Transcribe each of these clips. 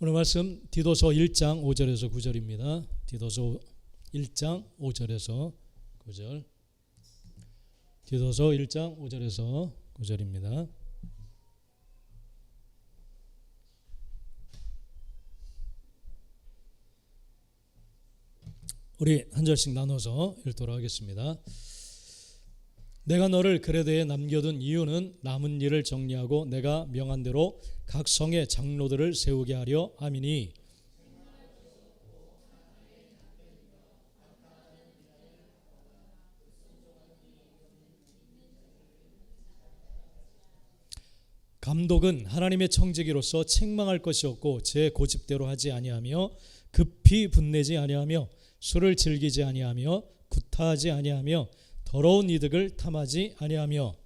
오늘 말씀 디도서 1장 5절에서 9절입니다. 디도서 1장 5절에서 9절. 디도서 1장 5절에서 9절입니다. 우리 한 절씩 나눠서 읽도록 하겠습니다. 내가 너를 그레데에 남겨둔 이유는 남은 일을 정리하고 내가 명한 대로 각 성의 장로들을 세우게 하려 함이니, 감독은 하나님의 청지기로서 책망할 것이 없고 제 고집대로 하지 아니하며 급히 분내지 아니하며 술을 즐기지 아니하며 구타하지 아니하며 더러운 이득을 탐하지 아니하며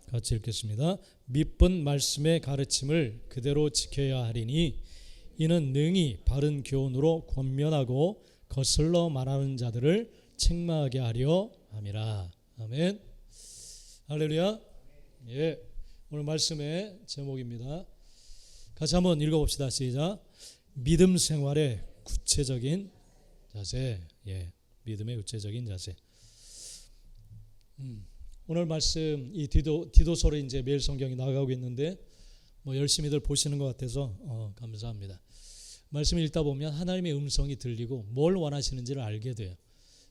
같이 읽겠습니다. 밉은 말씀의 가르침을 그대로 지켜야 하리니 이는 능히 바른 교훈으로 권면하고 거슬러 말하는 자들을 책망하게 하려 함이라. 아멘. 할렐루야. 예, 오늘 말씀의 제목입니다. 같이 한번 읽어봅시다. 시작. 믿음 생활의 구체적인 자세. 예, 믿음의 구체적인 자세. 오늘 말씀 이 디도서를 이제 매일 성경이 나가고 있는데 열심히들 보시는 것 같아서 감사합니다. 말씀을 읽다 보면 하나님의 음성이 들리고 뭘 원하시는지를 알게 돼요.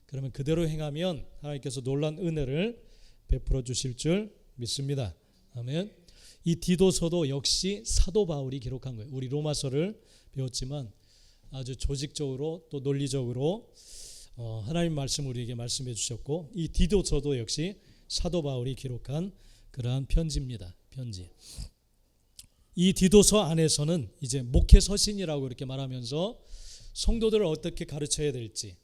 그러면 그대로 행하면 하나님께서 놀라운 은혜를 베풀어 주실 줄 믿습니다. 아멘. 이 디도서도 역시 사도 바울이 기록한 거예요. 우리 로마서를 배웠지만 아주 조직적으로 또 논리적으로 하나님 말씀 우리에게 말씀해 주셨고, 이 디도서도 역시 사도 바울이 기록한 그러한 편지입니다. 편지. 이 디도서 안에서는 이제 목회 서신이라고 이렇게 말하면서 성도들을 어떻게 가르쳐야 될지,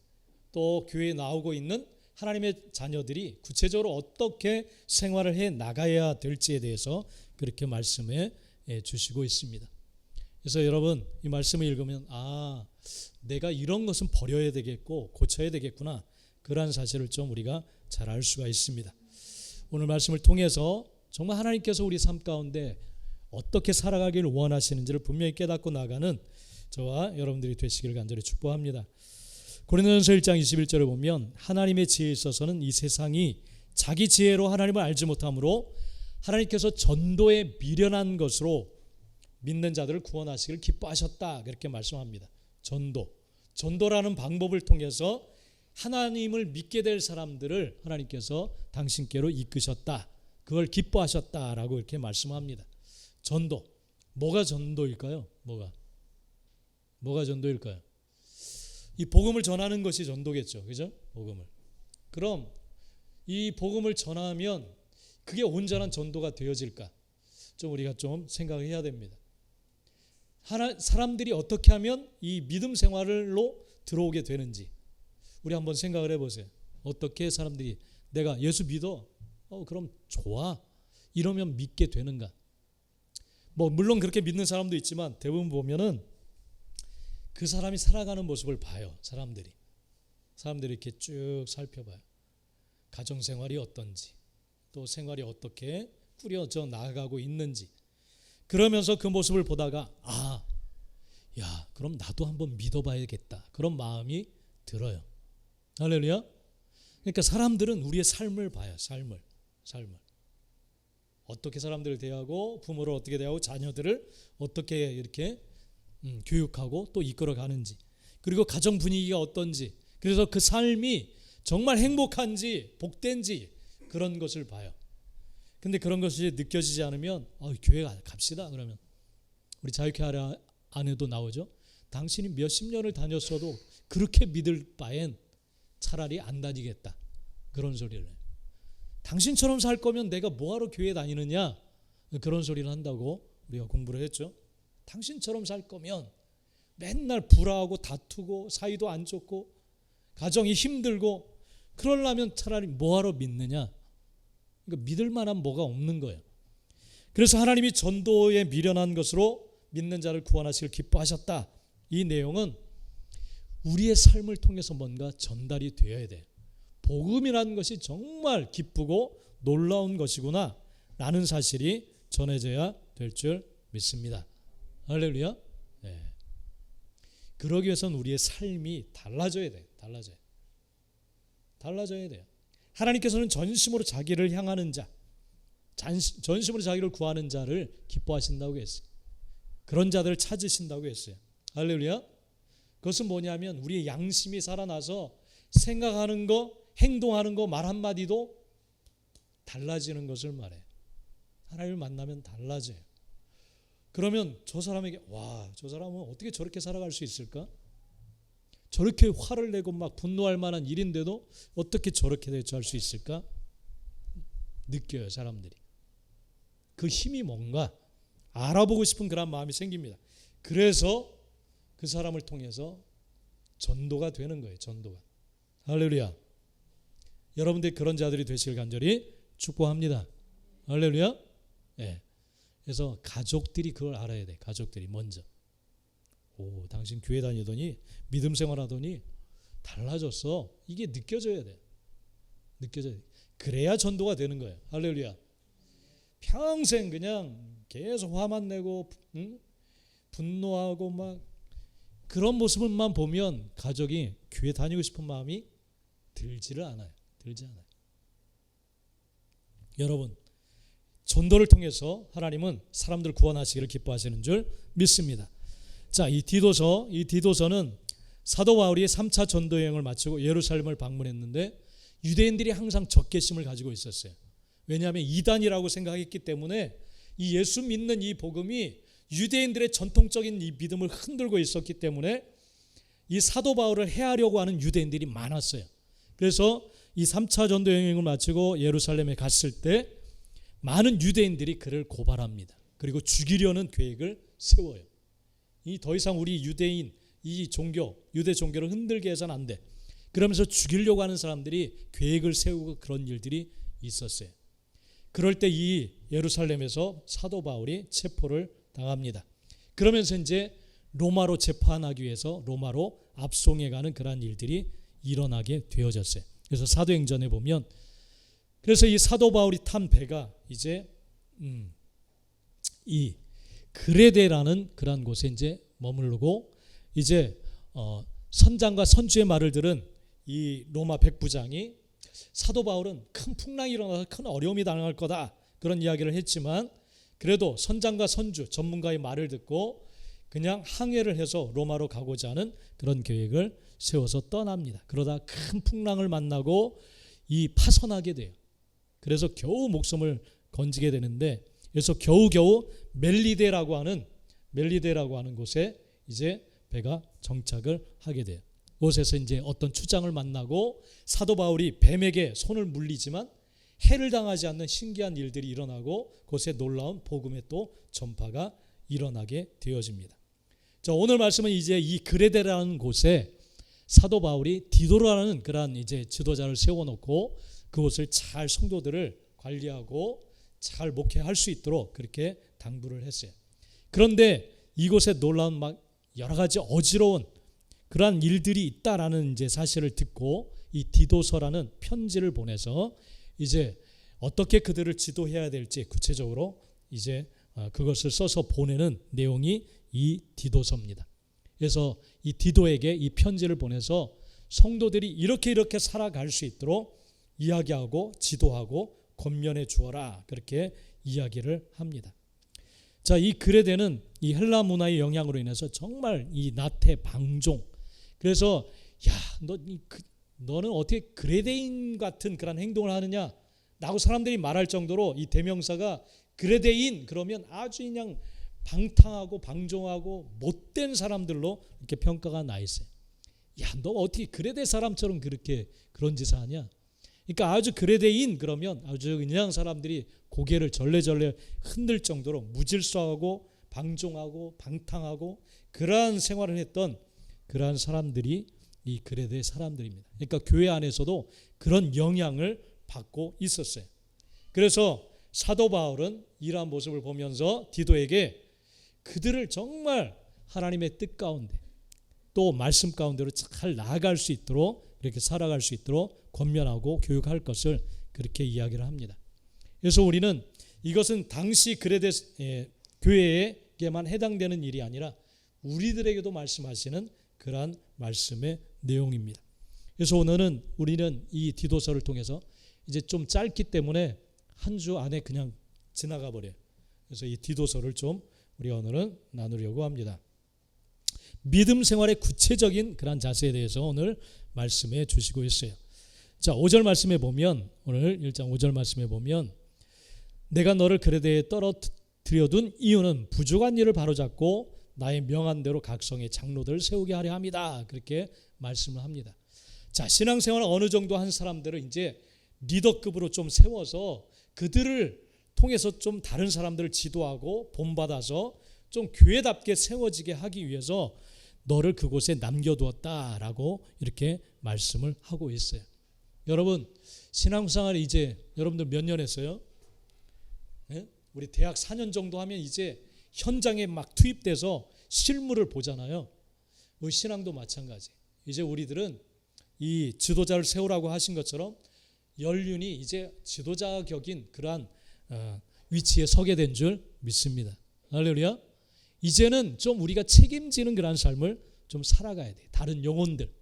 또 교회에 나오고 있는 하나님의 자녀들이 구체적으로 어떻게 생활을 해 나가야 될지에 대해서 그렇게 말씀해 주시고 있습니다. 그래서 여러분 이 말씀을 읽으면 내가 이런 것은 버려야 되겠고 고쳐야 되겠구나, 그러한 사실을 좀 우리가 잘 알 수가 있습니다. 오늘 말씀을 통해서 정말 하나님께서 우리 삶 가운데 어떻게 살아가기를 원하시는지를 분명히 깨닫고 나가는 저와 여러분들이 되시기를 간절히 축복합니다. 고린도전서 1장 21절에 보면 하나님의 지혜에 있어서는 이 세상이 자기 지혜로 하나님을 알지 못하므로 하나님께서 전도에 미련한 것으로 믿는 자들을 구원하시기를 기뻐하셨다, 그렇게 말씀합니다. 전도라는 방법을 통해서 하나님을 믿게 될 사람들을 하나님께서 당신께로 이끄셨다, 그걸 기뻐하셨다라고 이렇게 말씀합니다. 전도, 뭐가 전도일까요? 뭐가 전도일까요? 이 복음을 전하는 것이 전도겠죠, 그죠? 복음을. 그럼 이 복음을 전하면 그게 온전한 전도가 되어질까? 좀 우리가 좀 생각을 해야 됩니다. 사람들이 어떻게 하면 이 믿음 생활로 들어오게 되는지 우리 한번 생각을 해보세요. 어떻게 사람들이 내가 예수 믿어? 그럼 좋아. 이러면 믿게 되는가? 물론 그렇게 믿는 사람도 있지만 대부분 보면은 그 사람이 살아가는 모습을 봐요. 사람들이 이렇게 쭉 살펴봐요. 가정생활이 어떤지, 또 생활이 어떻게 꾸려져 나아가고 있는지. 그러면서 그 모습을 보다가 그럼 나도 한번 믿어봐야겠다, 그런 마음이 들어요. 할렐루야. 그러니까 사람들은 우리의 삶을 봐요. 삶을 어떻게 사람들을 대하고, 부모를 어떻게 대하고, 자녀들을 어떻게 이렇게 교육하고 또 이끌어가는지, 그리고 가정 분위기가 어떤지, 그래서 그 삶이 정말 행복한지 복된지 그런 것을 봐요. 근데 그런 것이 느껴지지 않으면 교회 갑시다 그러면 우리 자유케 안에도 나오죠. 당신이 몇십 년을 다녔어도 그렇게 믿을 바엔 차라리 안 다니겠다, 그런 소리를 해요. 당신처럼 살 거면 내가 뭐하러 교회 다니느냐, 그런 소리를 한다고 우리가 공부를 했죠. 당신처럼 살 거면 맨날 불화하고 다투고 사이도 안 좋고 가정이 힘들고 그러려면 차라리 뭐하러 믿느냐. 그러니까 믿을 만한 뭐가 없는 거예요. 그래서 하나님이 전도에 미련한 것으로 믿는 자를 구원하시길 기뻐하셨다. 이 내용은 우리의 삶을 통해서 뭔가 전달이 되어야 돼요. 복음이라는 것이 정말 기쁘고 놀라운 것이구나 라는 사실이 전해져야 될 줄 믿습니다. 할렐루야. 네. 그러기 위해서는 우리의 삶이 달라져야 돼요. 달라져야 돼요. 하나님께서는 전심으로 자기를 향하는 자, 전심으로 자기를 구하는 자를 기뻐하신다고 했어요. 그런 자들을 찾으신다고 했어요. 할렐루야. 그것은 뭐냐면 우리의 양심이 살아나서 생각하는 거, 행동하는 거, 말 한마디도 달라지는 것을 말해요. 하나님을 만나면 달라져요. 그러면 저 사람에게 저 사람은 어떻게 저렇게 살아갈 수 있을까? 저렇게 화를 내고 막 분노할 만한 일인데도 어떻게 저렇게 대처할 수 있을까? 느껴요, 사람들이. 그 힘이 뭔가 알아보고 싶은 그런 마음이 생깁니다. 그래서 그 사람을 통해서 전도가 되는 거예요. 전도가. 할렐루야. 여러분들이 그런 자들이 되시길 간절히 축복합니다. 할렐루야. 네. 그래서 가족들이 그걸 알아야 돼. 가족들이 먼저. 당신 교회 다니더니 믿음 생활하더니 달라졌어. 이게 느껴져야 돼. 느껴져야 돼. 그래야 전도가 되는 거예요. 할렐루야. 평생 그냥 계속 화만 내고 분노하고 막 그런 모습만 보면 가족이 교회 다니고 싶은 마음이 들지를 않아요. 여러분, 전도를 통해서 하나님은 사람들 구원하시기를 기뻐하시는 줄 믿습니다. 자, 이 디도서는 사도 바울이 3차 전도 여행을 마치고 예루살렘을 방문했는데 유대인들이 항상 적개심을 가지고 있었어요. 왜냐하면 이단이라고 생각했기 때문에 이 예수 믿는 이 복음이 유대인들의 전통적인 이 믿음을 흔들고 있었기 때문에 이 사도 바울을 해하려고 하는 유대인들이 많았어요. 그래서 이 3차 전도 여행을 마치고 예루살렘에 갔을 때 많은 유대인들이 그를 고발합니다. 그리고 죽이려는 계획을 세워요. 이 더 이상 우리 유대인 이 종교, 유대 종교를 흔들게 해서는 안 돼. 그러면서 죽이려고 하는 사람들이 계획을 세우고 그런 일들이 있었어요. 그럴 때 이 예루살렘에서 사도 바울이 체포를 당합니다. 그러면서 이제 로마로 재판하기 위해서 로마로 압송해 가는 그러한 일들이 일어나게 되어졌어요. 그래서 사도행전에 보면 그래서 이 사도 바울이 탄 배가 이제 이 그레데라는 그러한 곳에 이제 머무르고 이제 선장과 선주의 말을 들은 이 로마 백부장이 사도 바울은 큰 풍랑이 일어나서 큰 어려움이 당할 거다 그런 이야기를 했지만 그래도 선장과 선주 전문가의 말을 듣고 그냥 항해를 해서 로마로 가고자 하는 그런 계획을 세워서 떠납니다. 그러다 큰 풍랑을 만나고 이 파선하게 돼요. 그래서 겨우 목숨을 건지게 되는데 그래서 겨우겨우 멜리데라고 하는 곳에 이제 배가 정착을 하게 돼요. 그곳에서 이제 어떤 추장을 만나고 사도 바울이 뱀에게 손을 물리지만 해를 당하지 않는 신기한 일들이 일어나고 그곳에 놀라운 복음의 또 전파가 일어나게 되어집니다. 자, 오늘 말씀은 이제 이 그레데라는 곳에 사도 바울이 디도라는 그러한 이제 지도자를 세워놓고 그곳을 잘 성도들을 관리하고 잘 목회할 수 있도록 그렇게 당부를 했어요. 그런데 이곳에 놀라운 막 여러 가지 어지러운 그러한 일들이 있다라는 이제 사실을 듣고 이 디도서라는 편지를 보내서 이제 어떻게 그들을 지도해야 될지 구체적으로 이제 그것을 써서 보내는 내용이 이 디도서입니다. 그래서 이 디도에게 이 편지를 보내서 성도들이 이렇게 살아갈 수 있도록 이야기하고 지도하고 권면해 주어라 그렇게 이야기를 합니다. 자, 이 그레데는 이 헬라 문화의 영향으로 인해서 정말 이 나태 방종 그래서 너는 어떻게 그레데인 같은 그런 행동을 하느냐 라고 사람들이 말할 정도로 이 대명사가 그레데인 그러면 아주 그냥 방탕하고 방종하고 못된 사람들로 이렇게 평가가 나 있어요. 너 어떻게 그레데 사람처럼 그렇게 그런 짓을 하냐. 그러니까 아주 그레데인 그러면 아주 그냥 사람들이 고개를 절레절레 흔들 정도로 무질서하고 방종하고 방탕하고 그러한 생활을 했던 그러한 사람들이 이 그레데 사람들입니다. 그러니까 교회 안에서도 그런 영향을 받고 있었어요. 그래서 사도 바울은 이러한 모습을 보면서 디도에게 그들을 정말 하나님의 뜻 가운데 또 말씀 가운데로 잘 나아갈 수 있도록 그렇게 살아갈 수 있도록 권면하고 교육할 것을 그렇게 이야기를 합니다. 그래서 우리는 이것은 당시 그레데 교회에게만 해당되는 일이 아니라 우리들에게도 말씀하시는 그러한 말씀의 내용입니다. 그래서 오늘은 우리는 이 디도서를 통해서 이제 좀 짧기 때문에 한 주 안에 그냥 지나가 버려요. 그래서 이 디도서를 좀 우리 오늘은 나누려고 합니다. 믿음 생활의 구체적인 그런 자세에 대해서 오늘 말씀해 주시고 있어요. 자, 5절 말씀에 보면, 오늘 1장 5절 말씀에 보면, 내가 너를 그레데에 떨어뜨려둔 이유는 부족한 일을 바로잡고 나의 명한 대로 각성의 장로들을 세우게 하려 합니다. 그렇게 말씀을 합니다. 자, 신앙생활을 어느 정도 한 사람들을 이제 리더급으로 좀 세워서 그들을 통해서 좀 다른 사람들을 지도하고 본받아서 좀 교회답게 세워지게 하기 위해서 너를 그곳에 남겨두었다라고 이렇게 말씀을 하고 있어요. 여러분, 신앙생활 이제 여러분들 몇 년 했어요? 네? 우리 대학 4년 정도 하면 이제 현장에 막 투입돼서 실물을 보잖아요. 우리 신앙도 마찬가지. 이제 우리들은 이 지도자를 세우라고 하신 것처럼 연륜이 이제 지도자 격인 그러한 위치에 서게 된 줄 믿습니다. 할렐루야. 이제는 좀 우리가 책임지는 그런 삶을 좀 살아가야 돼. 다른 영혼들,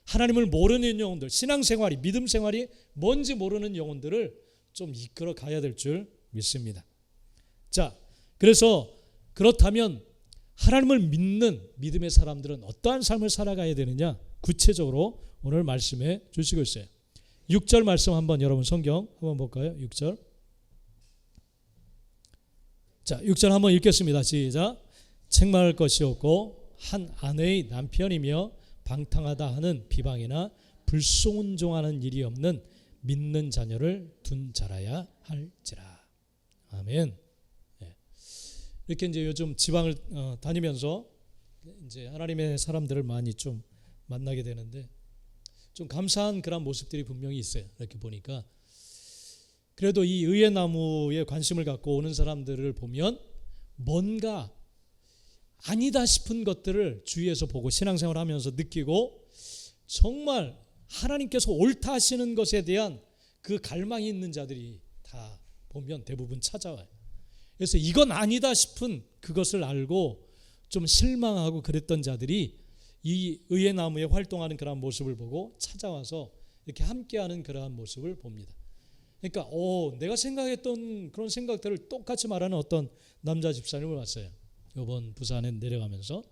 하나님을 모르는 영혼들, 신앙생활이, 믿음 생활이 뭔지 모르는 영혼들을 좀 이끌어 가야 될 줄 믿습니다. 자, 그래서 그렇다면 하나님을 믿는 믿음의 사람들은 어떠한 삶을 살아가야 되느냐? 구체적으로 오늘 말씀해 주시고 있어요. 6절 말씀 한번 여러분 성경 한번 볼까요? 6절. 자, 6절 한번 읽겠습니다. 시작. 책망할 것이 없고 한 아내의 남편이며 방탕하다 하는 비방이나 불순종하는 일이 없는 믿는 자녀를 둔 자라야 할지라. 아멘. 네. 이렇게 이제 요즘 지방을 다니면서 이제 하나님의 사람들을 많이 좀 만나게 되는데 좀 감사한 그런 모습들이 분명히 있어요. 이렇게 보니까 그래도 이 의의 나무에 관심을 갖고 오는 사람들을 보면 뭔가 아니다 싶은 것들을 주위에서 보고 신앙생활을 하면서 느끼고 정말 하나님께서 옳다 하시는 것에 대한 그 갈망이 있는 자들이 다 보면 대부분 찾아와요. 그래서 이건 아니다 싶은 그것을 알고 좀 실망하고 그랬던 자들이 이 의의 나무에 활동하는 그런 모습을 보고 찾아와서 이렇게 함께하는 그러한 모습을 봅니다. 그러니까 내가 생각했던 그런 생각들을 똑같이 말하는 어떤 남자 집사님을 봤어요. 이번 부산에 내려가면서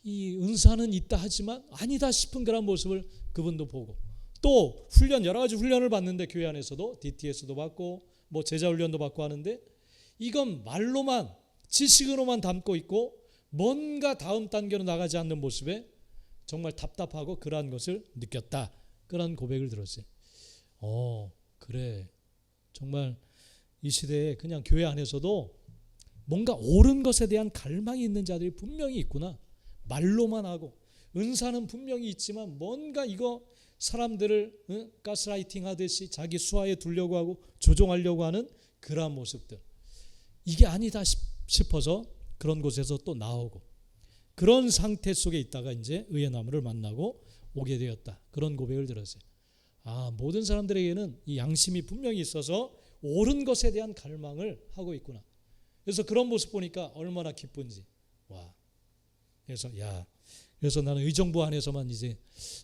이 은사는 있다 하지만 아니다 싶은 그런 모습을 그분도 보고 또 훈련 여러 가지 훈련을 받는데 교회 안에서도 DTS도 받고 뭐 제자 훈련도 받고 하는데 이건 말로만 지식으로만 담고 있고 뭔가 다음 단계로 나가지 않는 모습에 정말 답답하고 그러한 것을 느꼈다. 그런 고백을 들었어요. 그래. 정말 이 시대에 그냥 교회 안에서도 뭔가 옳은 것에 대한 갈망이 있는 자들이 분명히 있구나. 말로만 하고 은사는 분명히 있지만 뭔가 이거 사람들을 가스라이팅 하듯이 자기 수하에 두려고 하고 조종하려고 하는 그러한 모습들. 이게 아니다 싶어서 그런 곳에서 또 나오고 그런 상태 속에 있다가 이제 의의 나무를 만나고 오게 되었다. 그런 고백을 들었어요. 모든 사람들에게는 이 양심이 분명히 있어서 옳은 것에 대한 갈망을 하고 있구나. 그래서 그런 모습 보니까 얼마나 기쁜지. 와. 그래서 나는 의정부 안에서만 이제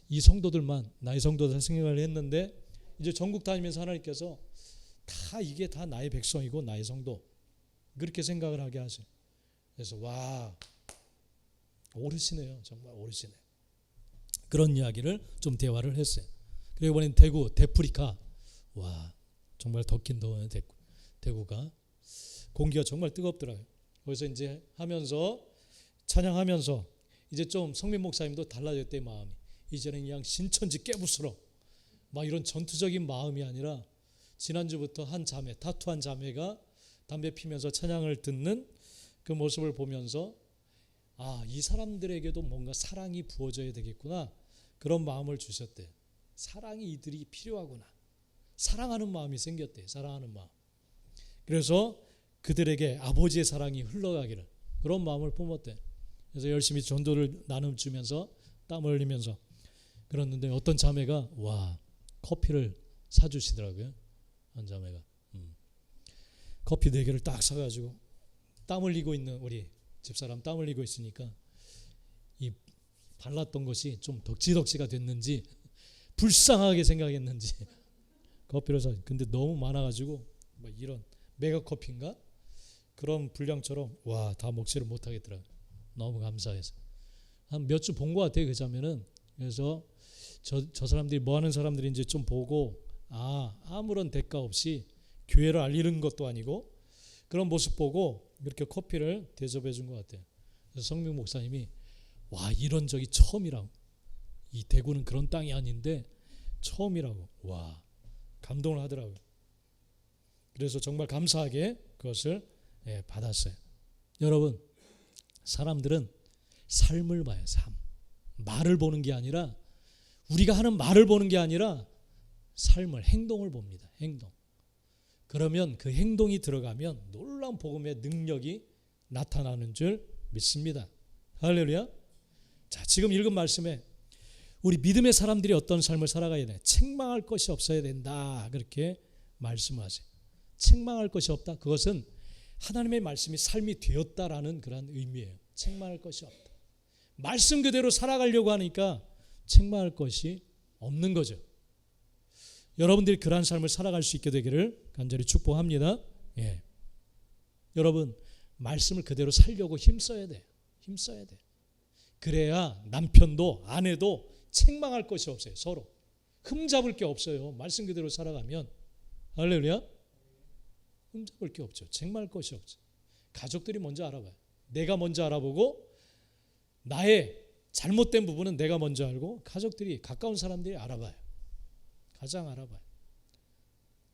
이 성도들만 나의 성도들 생각을 했는데 이제 전국 다니면서 하나님께서 다 이게 다 나의 백성이고 나의 성도 그렇게 생각을 하게 하세요. 그래서 와, 오르시네요. 정말 오르시네. 그런 이야기를 좀 대화를 했어요. 그리고 이번엔 대구 데프리카. 와, 정말 덥긴 더워요. 대구가 공기가 정말 뜨겁더라고요. 그래서 이제 하면서 찬양하면서 이제 좀 성민 목사님도 달라졌대 마음이. 이제는 그냥 신천지 깨부수러 막 이런 전투적인 마음이 아니라 지난주부터 한 자매, 타투한 자매가 담배 피면서 찬양을 듣는 그 모습을 보면서 이 사람들에게도 뭔가 사랑이 부어져야 되겠구나. 그런 마음을 주셨대. 사랑이 이들이 필요하구나. 사랑하는 마음이 생겼대. 사랑하는 마음. 그래서 그들에게 아버지의 사랑이 흘러가기를 그런 마음을 품었대. 그래서 열심히 전도를 나눠주면서 땀을 흘리면서 그랬는데 어떤 자매가 와 커피를 사주시더라고요. 한 자매가 커피 4개를 딱 사가지고 땀 흘리고 있는 우리 집사람 땀 흘리고 있으니까 이 발랐던 것이 좀 덕지덕지가 됐는지 불쌍하게 생각했는지 커피를 사. 근데 너무 많아가지고 뭐 이런 메가 커피인가 그런 분량처럼 와 다 먹지를 못하겠더라고요. 너무 감사해서 한 몇 주 본 것 같아요 그 자매는. 그래서 저 사람들이 뭐 하는 사람들인지 좀 보고 아무런 대가 없이 교회를 알리는 것도 아니고 그런 모습 보고 이렇게 커피를 대접해 준 것 같아요. 그래서 성명 목사님이 와 이런 적이 처음이라고. 이 대구는 그런 땅이 아닌데 처음이라고. 와 감동을 하더라고요. 그래서 정말 감사하게 그것을 받았어요. 여러분 사람들은 삶을 봐요. 삶. 말을 보는 게 아니라 우리가 하는 말을 보는 게 아니라 삶을 행동을 봅니다. 행동. 그러면 그 행동이 들어가면 놀라운 복음의 능력이 나타나는 줄 믿습니다. 할렐루야. 자, 지금 읽은 말씀에 우리 믿음의 사람들이 어떤 삶을 살아가야 돼? 책망할 것이 없어야 된다. 그렇게 말씀하세요. 책망할 것이 없다. 그것은 하나님의 말씀이 삶이 되었다라는 그런 의미예요. 책망할 것이 없다. 말씀 그대로 살아가려고 하니까 책망할 것이 없는 거죠. 여러분들이 그러한 삶을 살아갈 수 있게 되기를 간절히 축복합니다. 여러분 말씀을 그대로 살려고 힘써야 돼요. 힘써야 돼요. 그래야 남편도 아내도 책망할 것이 없어요. 서로 흠잡을 게 없어요. 말씀 그대로 살아가면. 할렐루야. 흠잡을 게 없죠. 책망할 것이 없죠. 가족들이 먼저 알아봐요. 내가 먼저 알아보고 나의 잘못된 부분은 내가 먼저 알고 가족들이 가까운 사람들이 알아봐요. 가장 알아봐요.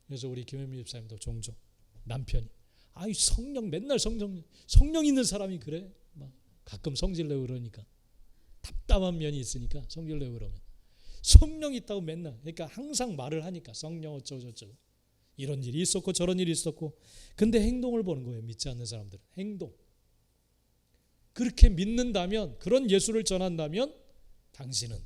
그래서 우리 김현미 집사님도 종종 남편이 성령 맨날 성령 있는 사람이 그래? 막 가끔 성질내고 그러니까 답답한 면이 있으니까 성질내고 그러면 성령 있다고 맨날 그러니까 항상 말을 하니까 성령 어쩌고저쩌고 이런 일이 있었고 저런 일이 있었고 근데 행동을 보는 거예요. 믿지 않는 사람들은 행동. 그렇게 믿는다면 그런 예수를 전한다면 당신은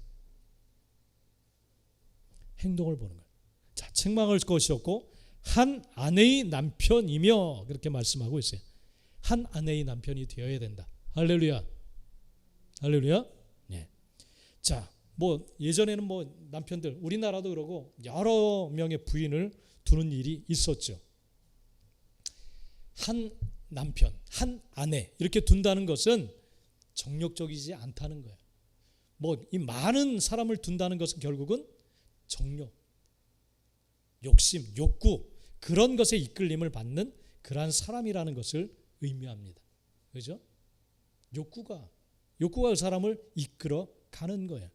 행동을 보는 거예요. 자, 책망할 것이 없고 한 아내의 남편이며 그렇게 말씀하고 있어요. 한 아내의 남편이 되어야 된다. 할렐루야. 할렐루야. 네. 자, 뭐 예전에는 뭐 남편들 우리나라도 그러고 여러 명의 부인을 두는 일이 있었죠. 한 남편, 한 아내 이렇게 둔다는 것은 정욕적이지 않다는 거예요. 뭐 이 많은 사람을 둔다는 것은 결국은 정욕, 욕심, 욕구 그런 것에 이끌림을 받는 그러한 사람이라는 것을 의미합니다. 그렇죠? 욕구가 그 사람을 이끌어 가는 거예요.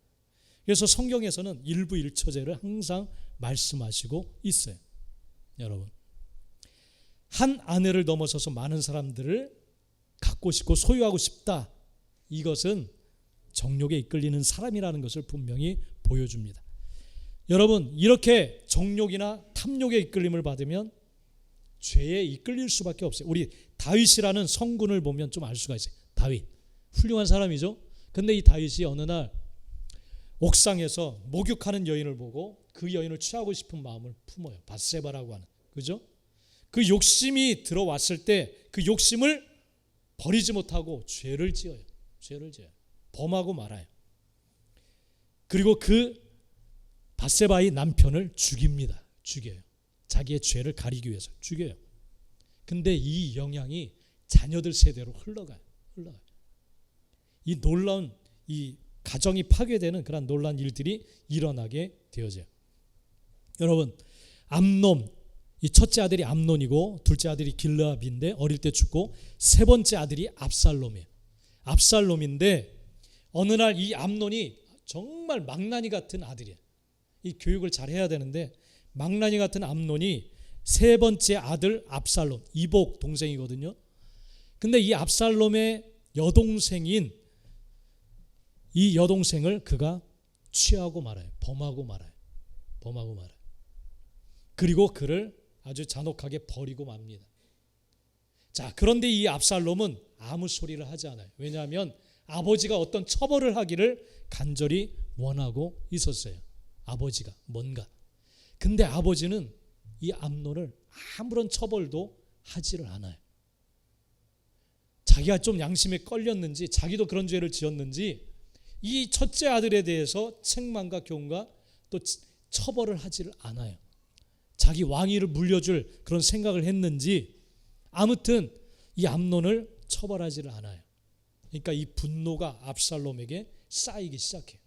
그래서 성경에서는 일부일처제를 항상 말씀하시고 있어요. 여러분 한 아내를 넘어서서 많은 사람들을 갖고 싶고 소유하고 싶다. 이것은 정욕에 이끌리는 사람이라는 것을 분명히 보여줍니다. 여러분 이렇게 정욕이나 탐욕에 이끌림을 받으면 죄에 이끌릴 수밖에 없어요. 우리 다윗이라는 성군을 보면 좀 알 수가 있어요. 다윗 훌륭한 사람이죠. 근데 이 다윗이 어느 날 옥상에서 목욕하는 여인을 보고 그 여인을 취하고 싶은 마음을 품어요. 밧세바라고 하는. 그죠? 그 욕심이 들어왔을 때 그 욕심을 버리지 못하고 죄를 지어요. 범하고 말아요. 그리고 그 밧세바의 남편을 죽입니다. 죽여요. 자기의 죄를 가리기 위해서 죽여요. 근데 이 영향이 자녀들 세대로 흘러가요. 이 놀라운 이 가정이 파괴되는 그런 놀라운 일들이 일어나게 되어져요. 여러분 암논 이 첫째 아들이 암논이고 둘째 아들이 길르압인데 어릴 때 죽고 세 번째 아들이 압살롬이에요. 압살롬인데 어느 날 이 암논이 정말 망나니 같은 아들이에요. 이 교육을 잘 해야 되는데 망나니 같은 암논이 세 번째 아들 압살롬 이복 동생이거든요. 근데 이 압살롬의 여동생인 이 여동생을 그가 취하고 말아요. 범하고 말아요. 그리고 그를 아주 잔혹하게 버리고 맙니다. 자, 그런데 이 압살롬은 아무 소리를 하지 않아요. 왜냐하면 아버지가 어떤 처벌을 하기를 간절히 원하고 있었어요. 아버지가 뭔가. 근데 아버지는 이 암논을 아무런 처벌도 하지를 않아요. 자기가 좀 양심에 걸렸는지, 자기도 그런 죄를 지었는지 이 첫째 아들에 대해서 책망과 교훈과 또 처벌을 하지를 않아요. 자기 왕위를 물려줄 그런 생각을 했는지 아무튼 이 암논을 처벌하지를 않아요. 그러니까 이 분노가 압살롬에게 쌓이기 시작해요.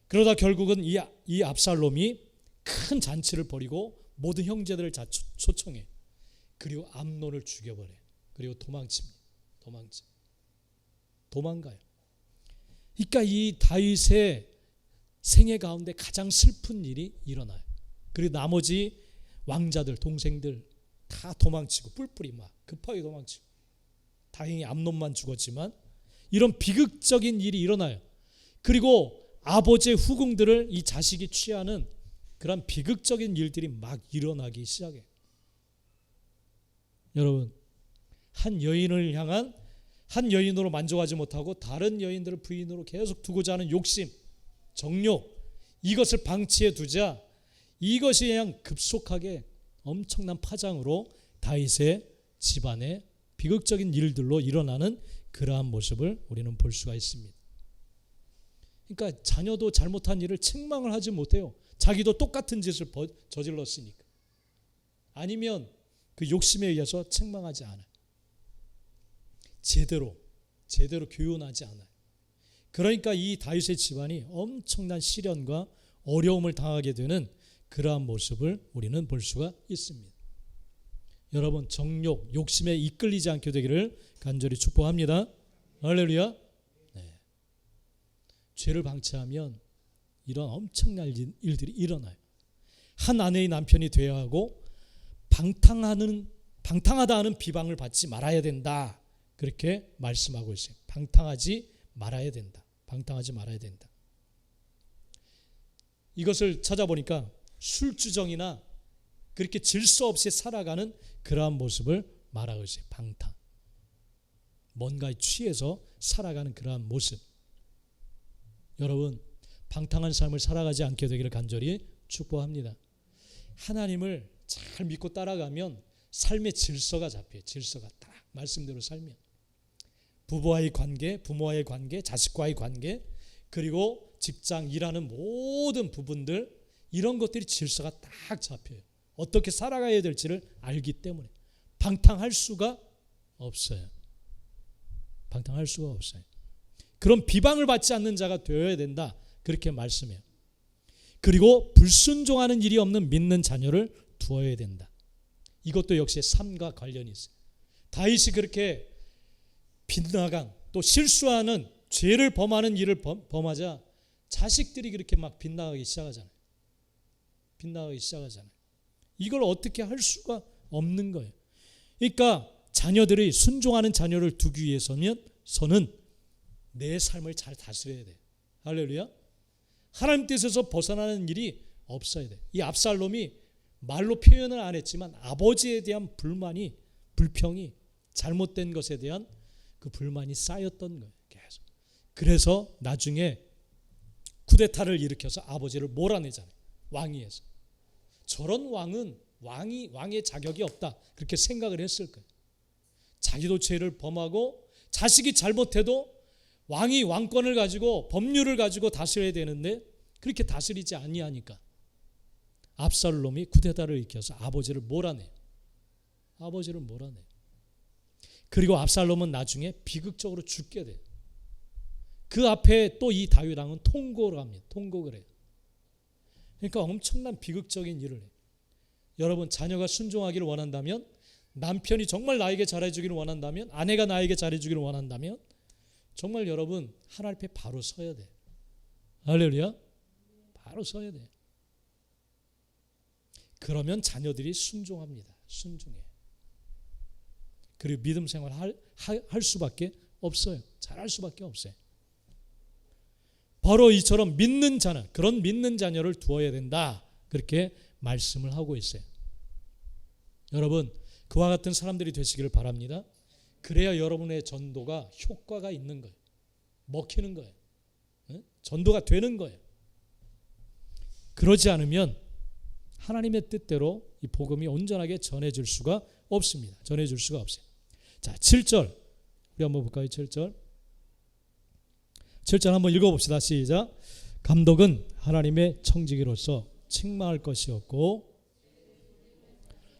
그러다 결국은 이 압살롬이 큰 잔치를 벌이고 모든 형제들을 다 초청해. 그리고 암논을 죽여버려요. 그리고 도망가요. 그러니까 이 다윗의 생애 가운데 가장 슬픈 일이 일어나요. 그리고 나머지 왕자들, 동생들 다 도망치고 뿔뿔이 막 급하게 도망치고, 다행히 암논만 죽었지만 이런 비극적인 일이 일어나요. 그리고 아버지의 후궁들을 이 자식이 취하는 그런 비극적인 일들이 막 일어나기 시작해요. 여러분, 한 여인으로 만족하지 못하고 다른 여인들을 부인으로 계속 두고자 하는 욕심, 정욕, 이것을 방치해 두자 이것이 그냥 급속하게 엄청난 파장으로 다윗의 집안에 비극적인 일들로 일어나는 그러한 모습을 우리는 볼 수가 있습니다. 그러니까 자녀도 잘못한 일을 책망을 하지 못해요. 자기도 똑같은 짓을 저질렀으니까. 아니면 그 욕심에 의해서 책망하지 않아요. 제대로 교훈하지 않아요. 그러니까 이 다윗의 집안이 엄청난 시련과 어려움을 당하게 되는 그러한 모습을 우리는 볼 수가 있습니다. 여러분, 정욕, 욕심에 이끌리지 않게 되기를 간절히 축복합니다. 할렐루야. 네. 죄를 방치하면 이런 엄청난 일들이 일어나요. 한 아내의 남편이 되어야 하고 방탕하다 하는 비방을 받지 말아야 된다. 그렇게 말씀하고 있어요. 방탕하지 말아야 된다. 이것을 찾아보니까 술주정이나 그렇게 질서 없이 살아가는 그러한 모습을 말하고 있어요. 방탕. 뭔가에 취해서 살아가는 그러한 모습. 여러분, 방탕한 삶을 살아가지 않게 되기를 간절히 축복합니다. 하나님을 잘 믿고 따라가면 삶의 질서가 잡혀요. 질서가 딱 말씀대로 살면. 부부와의 관계, 부모와의 관계, 자식과의 관계, 그리고 직장, 일하는 모든 부분들, 이런 것들이 질서가 딱 잡혀요. 어떻게 살아가야 될지를 알기 때문에 방탕할 수가 없어요. 그런 비방을 받지 않는 자가 되어야 된다. 그렇게 말씀해요. 그리고 불순종하는 일이 없는 믿는 자녀를 두어야 된다. 이것도 역시 삶과 관련이 있어요. 다윗이 그렇게 빗나간, 또 실수하는, 죄를 범하는 일을 범하자 자식들이 그렇게 막 빗나가기 시작하잖아요. 이걸 어떻게 할 수가 없는 거예요. 그러니까 자녀들이 순종하는 자녀를 두기 위해서는 내 삶을 잘 다스려야 돼요. 할렐루야. 하나님 뜻에서 벗어나는 일이 없어야 돼요. 이 압살롬이 말로 표현을 안 했지만 아버지에 대한 불평이 잘못된 것에 대한 그 불만이 쌓였던 거예요. 계속. 그래서 나중에 쿠데타를 일으켜서 아버지를 몰아내잖아요. 왕위에서. 저런 왕은 왕의 자격이 없다. 그렇게 생각을 했을 거예요. 자기도 죄를 범하고 자식이 잘못해도 왕이 왕권을 가지고 법률을 가지고 다스려야 되는데 그렇게 다스리지 아니하니까 압살롬이 쿠데타를 일으켜서 아버지를 몰아내요. 그리고 압살롬은 나중에 비극적으로 죽게 돼요. 그 앞에 또 이 다윗 왕은 통곡을 해요. 그러니까 엄청난 비극적인 일을 해요. 여러분, 자녀가 순종하기를 원한다면, 남편이 정말 나에게 잘해주기를 원한다면, 아내가 나에게 잘해주기를 원한다면 정말 여러분 하나님 앞에 바로 서야 돼요. 할렐루야. 바로 서야 돼요. 그러면 자녀들이 순종합니다. 순종해. 그리고 믿음 생활 할 수밖에 없어요. 잘할 수밖에 없어요. 바로 이처럼 그런 믿는 자녀를 두어야 된다. 그렇게 말씀을 하고 있어요. 여러분, 그와 같은 사람들이 되시기를 바랍니다. 그래야 여러분의 전도가 효과가 있는 거예요. 먹히는 거예요. 전도가 되는 거예요. 그러지 않으면 하나님의 뜻대로 이 복음이 온전하게 전해질 수가 없습니다. 전해질 수가 없어요. 자, 7절 우리 한번 볼까요? 7절 한번 읽어봅시다. 시작. 감독은 하나님의 청지기로서 책망할 것이 없고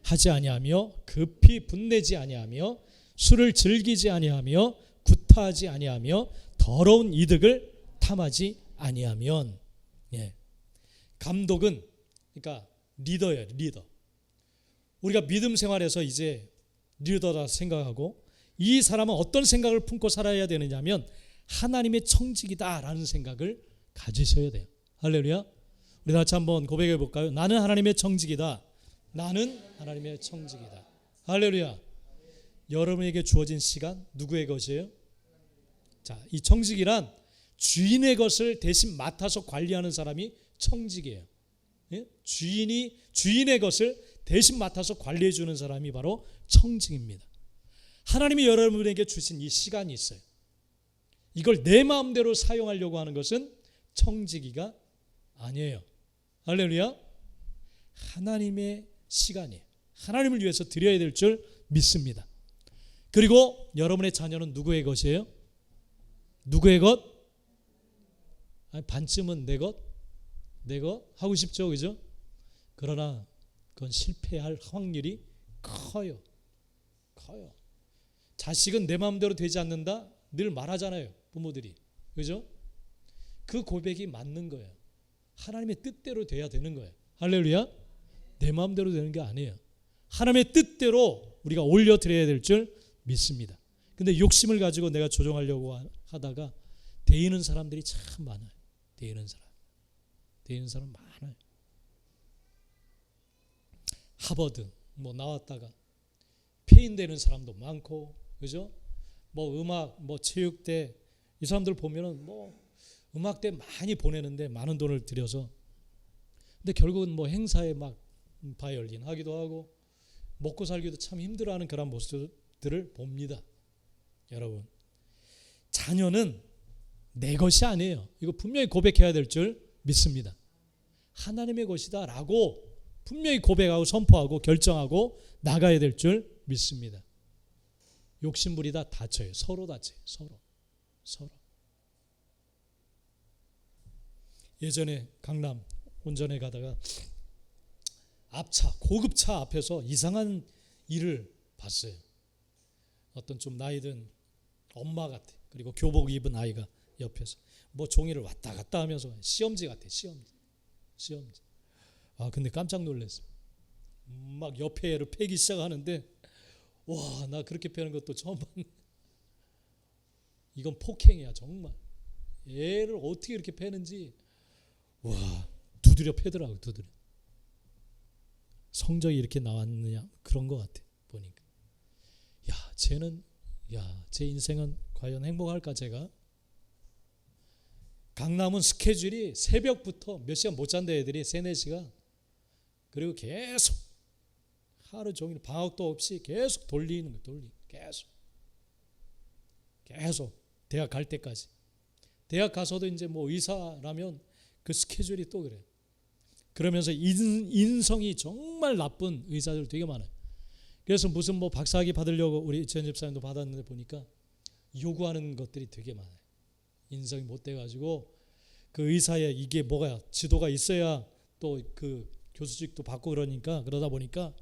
하지 아니하며 급히 분내지 아니하며 술을 즐기지 아니하며 구타하지 아니하며 더러운 이득을 탐하지 아니하면, 감독은 그러니까 리더예요. 리더. 우리가 믿음 생활에서 이제 리더라 생각하고 이 사람은 어떤 생각을 품고 살아야 되느냐면 하나님의 청지기다라는 생각을 가지셔야 돼요. 할렐루야. 우리 같이 한번 고백해 볼까요? 나는 하나님의 청지기다. 나는 하나님의 청지기다. 할렐루야. 여러분에게 주어진 시간 누구의 것이에요? 자, 이 청지기란 주인의 것을 대신 맡아서 관리하는 사람이 청지기예요. 주인의 것을 대신 맡아서 관리해 주는 사람이 바로 청지기입니다. 하나님이 여러분에게 주신 이 시간이 있어요. 이걸 내 마음대로 사용하려고 하는 것은 청지기가 아니에요. 할렐루야. 하나님의 시간이에요. 하나님을 위해서 드려야 될 줄 믿습니다. 그리고 여러분의 자녀는 누구의 것이에요? 누구의 것? 아니, 반쯤은 내 것? 내 것? 하고 싶죠, 그죠? 그러나 그건 실패할 확률이 커요. 자식은 내 마음대로 되지 않는다 늘 말하잖아요, 부모들이. 그죠? 그 고백이 맞는 거예요. 하나님의 뜻대로 돼야 되는 거예요. 할렐루야. 내 마음대로 되는 게 아니에요. 하나님의 뜻대로 우리가 올려드려야 될 줄 믿습니다. 근데 욕심을 가지고 내가 조종하려고 하다가 데이는 사람들이 참 많아요. 데이는 사람 많아요. 하버드 나왔다가 폐인되는 사람도 많고, 그죠? 음악, 체육대 이 사람들 보면은 음악대 많이 보내는데 많은 돈을 들여서, 근데 결국은 행사에 막 바이올린 하기도 하고 먹고 살기도 참 힘들어하는 그런 모습들을 봅니다. 여러분, 자녀는 내 것이 아니에요. 이거 분명히 고백해야 될 줄 믿습니다. 하나님의 것이다 라고 분명히 고백하고 선포하고 결정하고 나가야 될 줄 믿습니다. 욕심부리다 다쳐요. 서로 다쳐요. 서로. 예전에 강남 운전해 가다가 앞차, 고급차 앞에서 이상한 일을 봤어요. 어떤 좀 나이 든 엄마 같아. 그리고 교복 입은 아이가 옆에서 종이를 왔다 갔다 하면서 시험지 같아. 시험지. 근데 깜짝 놀랐어요. 막 옆에 애를 패기 시작하는데, 와, 나 그렇게 패는 것도 처음 봤네. 이건 폭행이야, 정말. 애를 어떻게 이렇게 패는지, 와, 두드려 패더라고, 두드려. 성적이 이렇게 나왔느냐, 그런 것 같아, 보니까. 제 인생은 과연 행복할까, 제가? 강남은 스케줄이 새벽부터 몇 시간 못 잔다, 애들이 3-4시간. 그리고 계속 하루 종일 방학도 없이 계속 돌리는 거예요. 계속 대학 갈 때까지. 대학 가서도 이제 의사라면 그 스케줄이 또 그래요. 그러면서 인성이 정말 나쁜 의사들 되게 많아요. 그래서 무슨 박사학위 받으려고 우리 전 집사님도 받았는데 보니까 요구하는 것들이 되게 많아요. 인성이 못 돼가지고 그 의사의 이게 뭐가 지도가 있어야 또 그 교수직도 받고 그러다 보니까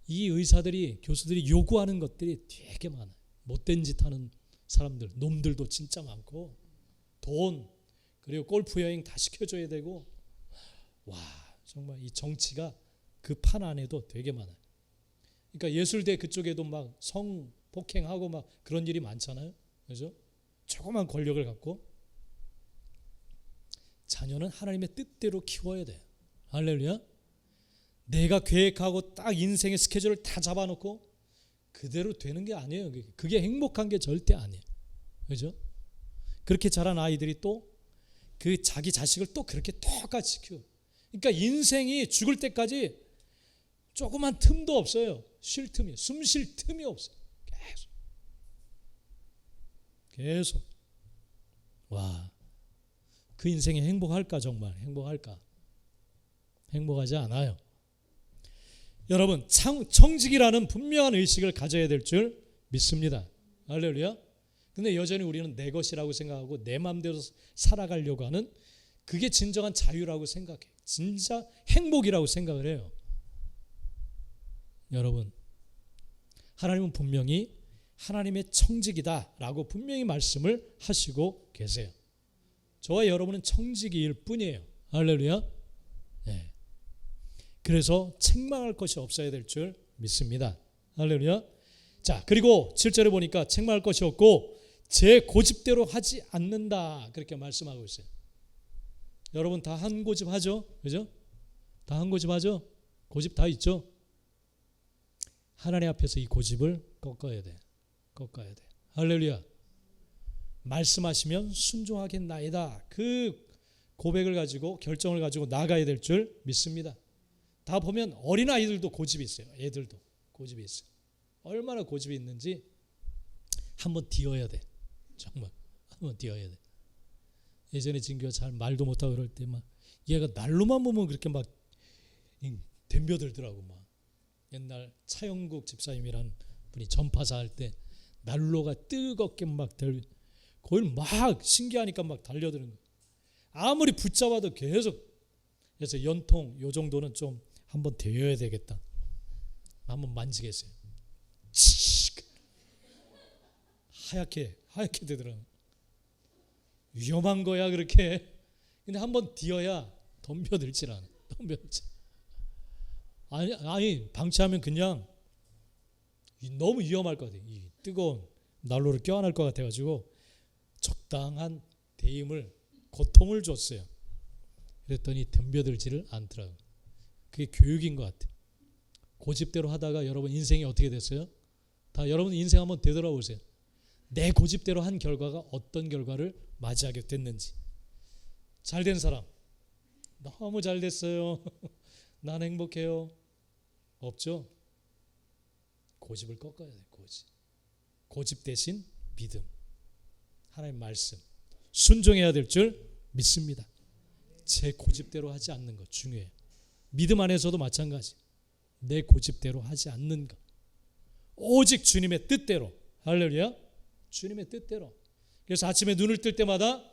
이 의사들이, 교수들이 요구하는 것들이 되게 많아요. 못된 짓 하는 사람들, 놈들도 진짜 많고, 돈, 그리고 골프 여행 다 시켜줘야 되고, 와, 정말 이 정치가 그 판 안에도 되게 많아요. 그러니까 예술대 그쪽에도 막 성폭행하고 막 그런 일이 많잖아요. 그죠? 조그만 권력을 갖고. 자녀는 하나님의 뜻대로 키워야 돼요. 할렐루야. 내가 계획하고 딱 인생의 스케줄을 다 잡아놓고 그대로 되는 게 아니에요. 그게 행복한 게 절대 아니에요. 그죠? 그렇게 자란 아이들이 또 그 자기 자식을 또 그렇게 똑같이 키워. 그러니까 인생이 죽을 때까지 조그만 틈도 없어요. 쉴 틈이, 숨 쉴 틈이 없어요. 계속. 와, 그 인생이 행복할까? 정말 행복할까? 행복하지 않아요. 여러분, 청직이라는 분명한 의식을 가져야 될 줄 믿습니다. 할렐루야. 근데 여전히 우리는 내 것이라고 생각하고 내 마음대로 살아가려고 하는, 그게 진정한 자유라고 생각해. 진짜 행복이라고 생각을 해요. 여러분, 하나님은 분명히 하나님의 청직이다라고 분명히 말씀을 하시고 계세요. 저와 여러분은 청직일 뿐이에요. 할렐루야. 네. 그래서 책망할 것이 없어야 될 줄 믿습니다. 할렐루야. 자, 그리고 7절에 보니까 책망할 것이 없고 제 고집대로 하지 않는다, 그렇게 말씀하고 있어요. 여러분 다 한 고집 하죠? 그죠? 다 한 고집 하죠? 고집 다 있죠? 하나님 앞에서 이 고집을 꺾어야 돼. 꺾어야 돼. 할렐루야. 말씀하시면 순종하겠나이다, 그 고백을 가지고 결정을 가지고 나가야 될 줄 믿습니다. 다 보면 어린아이들도 고집이 있어요. 애들도 고집이 있어요. 얼마나 고집이 있는지 한번 뒤어야 돼. 정말 한번 뒤어야 돼. 예전에 진규가 잘 말도 못하고 그럴 때 막 얘가 날로만 보면 그렇게 막 덤벼들더라고. 막 옛날 차영국 집사님이란 분이 전파사 할 때 난로가 뜨겁게 막 거기 막 신기하니까 막 달려드는 거예요. 아무리 붙잡아도 계속. 그래서 연통 요 정도는 좀 한번 데워야 되겠다. 한번 만지겠어요. 하얗게 되더라고요. 위험한 거야 그렇게. 근데 한번 뒤어야 덤벼들질 않아. 아니 방치하면 그냥 너무 위험할 것 같아. 이 뜨거운 난로를 껴안을 것 같아가지고 적당한 대임을, 고통을 줬어요. 그랬더니 덤벼들지를 않더라고요. 그게 교육인 것 같아요. 고집대로 하다가 여러분 인생이 어떻게 됐어요? 다 여러분 인생 한번 되돌아보세요. 내 고집대로 한 결과가 어떤 결과를 맞이하게 됐는지. 잘된 사람, 너무 잘 됐어요. 난 행복해요. 없죠? 고집을 꺾어야 돼요. 고집 대신 믿음, 하나님 말씀, 순종해야 될 줄 믿습니다. 제 고집대로 하지 않는 것 중요해요. 믿음 안에서도 마찬가지. 내 고집대로 하지 않는 것, 오직 주님의 뜻대로. 할렐루야. 주님의 뜻대로. 그래서 아침에 눈을 뜰 때마다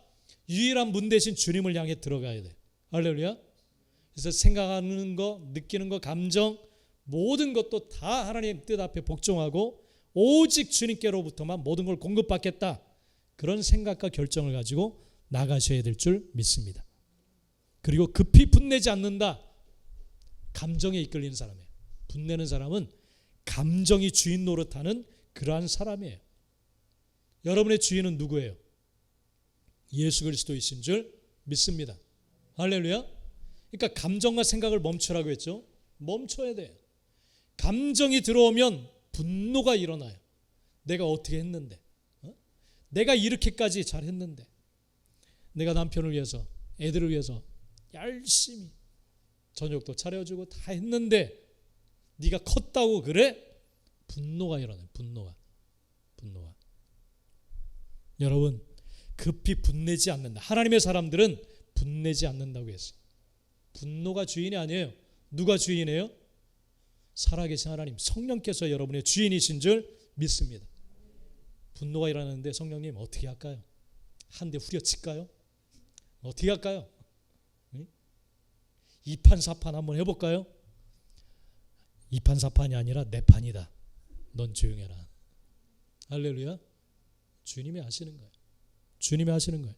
유일한 문 대신 주님을 향해 들어가야 돼. 할렐루야. 그래서 생각하는 거, 느끼는 거, 감정, 모든 것도 다 하나님 뜻 앞에 복종하고 오직 주님께로부터만 모든 걸 공급받겠다, 그런 생각과 결정을 가지고 나가셔야 될 줄 믿습니다. 그리고 급히 분내지 않는다. 감정에 이끌리는 사람이에요. 분내는 사람은 감정이 주인 노릇하는 그러한 사람이에요. 여러분의 주인은 누구예요? 예수 그리스도이신 줄 믿습니다. 할렐루야. 그러니까 감정과 생각을 멈추라고 했죠. 멈춰야 돼요. 감정이 들어오면 분노가 일어나요. 내가 어떻게 했는데, 내가 이렇게까지 잘했는데, 내가 남편을 위해서, 애들을 위해서 열심히 저녁도 차려주고 다 했는데 네가 컸다고 그래? 분노가 일어나요. 분노가. 여러분, 급히 분내지 않는다. 하나님의 사람들은 분내지 않는다고 했어요. 분노가 주인이 아니에요. 누가 주인이에요? 살아계신 하나님, 성령께서 여러분의 주인이신 줄 믿습니다. 분노가 일어나는데 성령님 어떻게 할까요? 한 대 후려칠까요? 어떻게 할까요? 이판사판 한번 해볼까요? 이판사판이 아니라 내 판이다. 넌 조용해라. 할렐루야. 주님이 하시는 거예요. 주님이 하시는 거예요.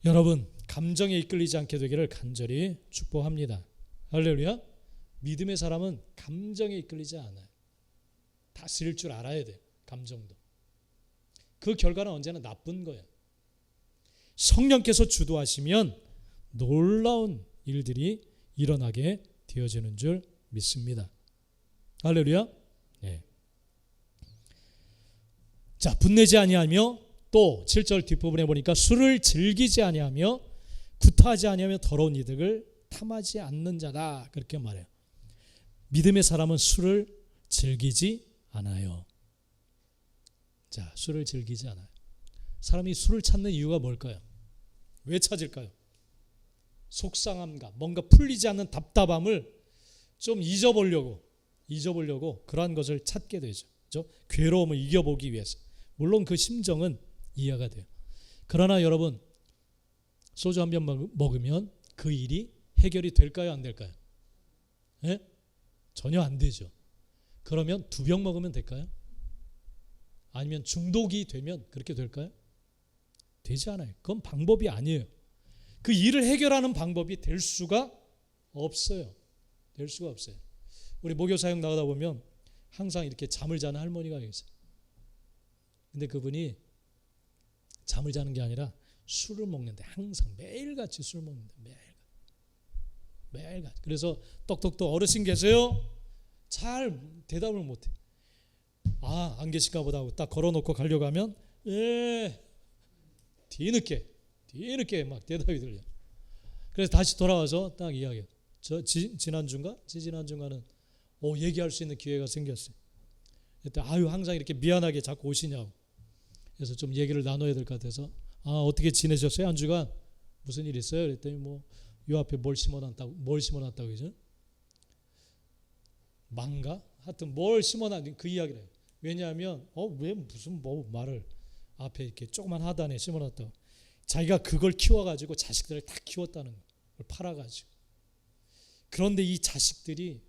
여러분, 감정에 이끌리지 않게 되기를 간절히 축복합니다. 할렐루야. 믿음의 사람은 감정에 이끌리지 않아요. 다스릴 줄 알아야 돼요. 감정도. 그 결과는 언제나 나쁜 거예요. 성령께서 주도하시면 놀라운 일들이 일어나게 되어지는 줄 믿습니다. 할렐루야. 네. 자, 분내지 아니하며, 또 7절 뒷부분에 보니까 술을 즐기지 아니하며 구타하지 아니하며 더러운 이득을 탐하지 않는 자다, 그렇게 말해요. 믿음의 사람은 술을 즐기지 않아요. 자, 술을 즐기지 않아요. 사람이 술을 찾는 이유가 뭘까요? 왜 찾을까요? 속상함과 뭔가 풀리지 않는 답답함을 좀 잊어보려고 그러한 것을 찾게 되죠. 그렇죠? 괴로움을 이겨보기 위해서. 물론 그 심정은 이해가 돼요. 그러나 여러분, 소주 한 병 먹으면 그 일이 해결이 될까요? 안 될까요? 예? 전혀 안 되죠. 그러면 2병 먹으면 될까요? 아니면 중독이 되면 그렇게 될까요? 되지 않아요. 그건 방법이 아니에요. 그 일을 해결하는 방법이 될 수가 없어요. 될 수가 없어요. 우리 목요 사역 나가다 보면 항상 이렇게 잠을 자는 할머니가 계세요. 근데 그분이 잠을 자는 게 아니라 술을 먹는데, 항상 매일같이 술 먹는데, 매일같이. 그래서 똑똑똑 어르신 계세요? 잘 대답을 못해. 아, 안 계실까 보다 하고 딱 걸어놓고 가려고 하면 예, 뒤늦게 막 대답이 들려. 그래서 다시 돌아와서 딱 이야기해요. 저 지난주인가는 얘기할 수 있는 기회가 생겼어요. 그때 항상 이렇게 미안하게 자꾸 오시냐고. 그래서 좀 얘기를 나눠야 될 것 같아서, 어떻게 지내셨어요? 한 주간 무슨 일 있어요? 그랬더니 요 앞에 뭘 심어놨다고 그죠? 망가? 하여튼 뭘 심어놨는 그 이야기를 해요. 왜냐하면 왜 무슨 말을 앞에 이렇게 조그만 하단에 심어놨다고. 자기가 그걸 키워가지고 자식들을 다 키웠다는 걸 팔아가지고. 그런데 이 자식들이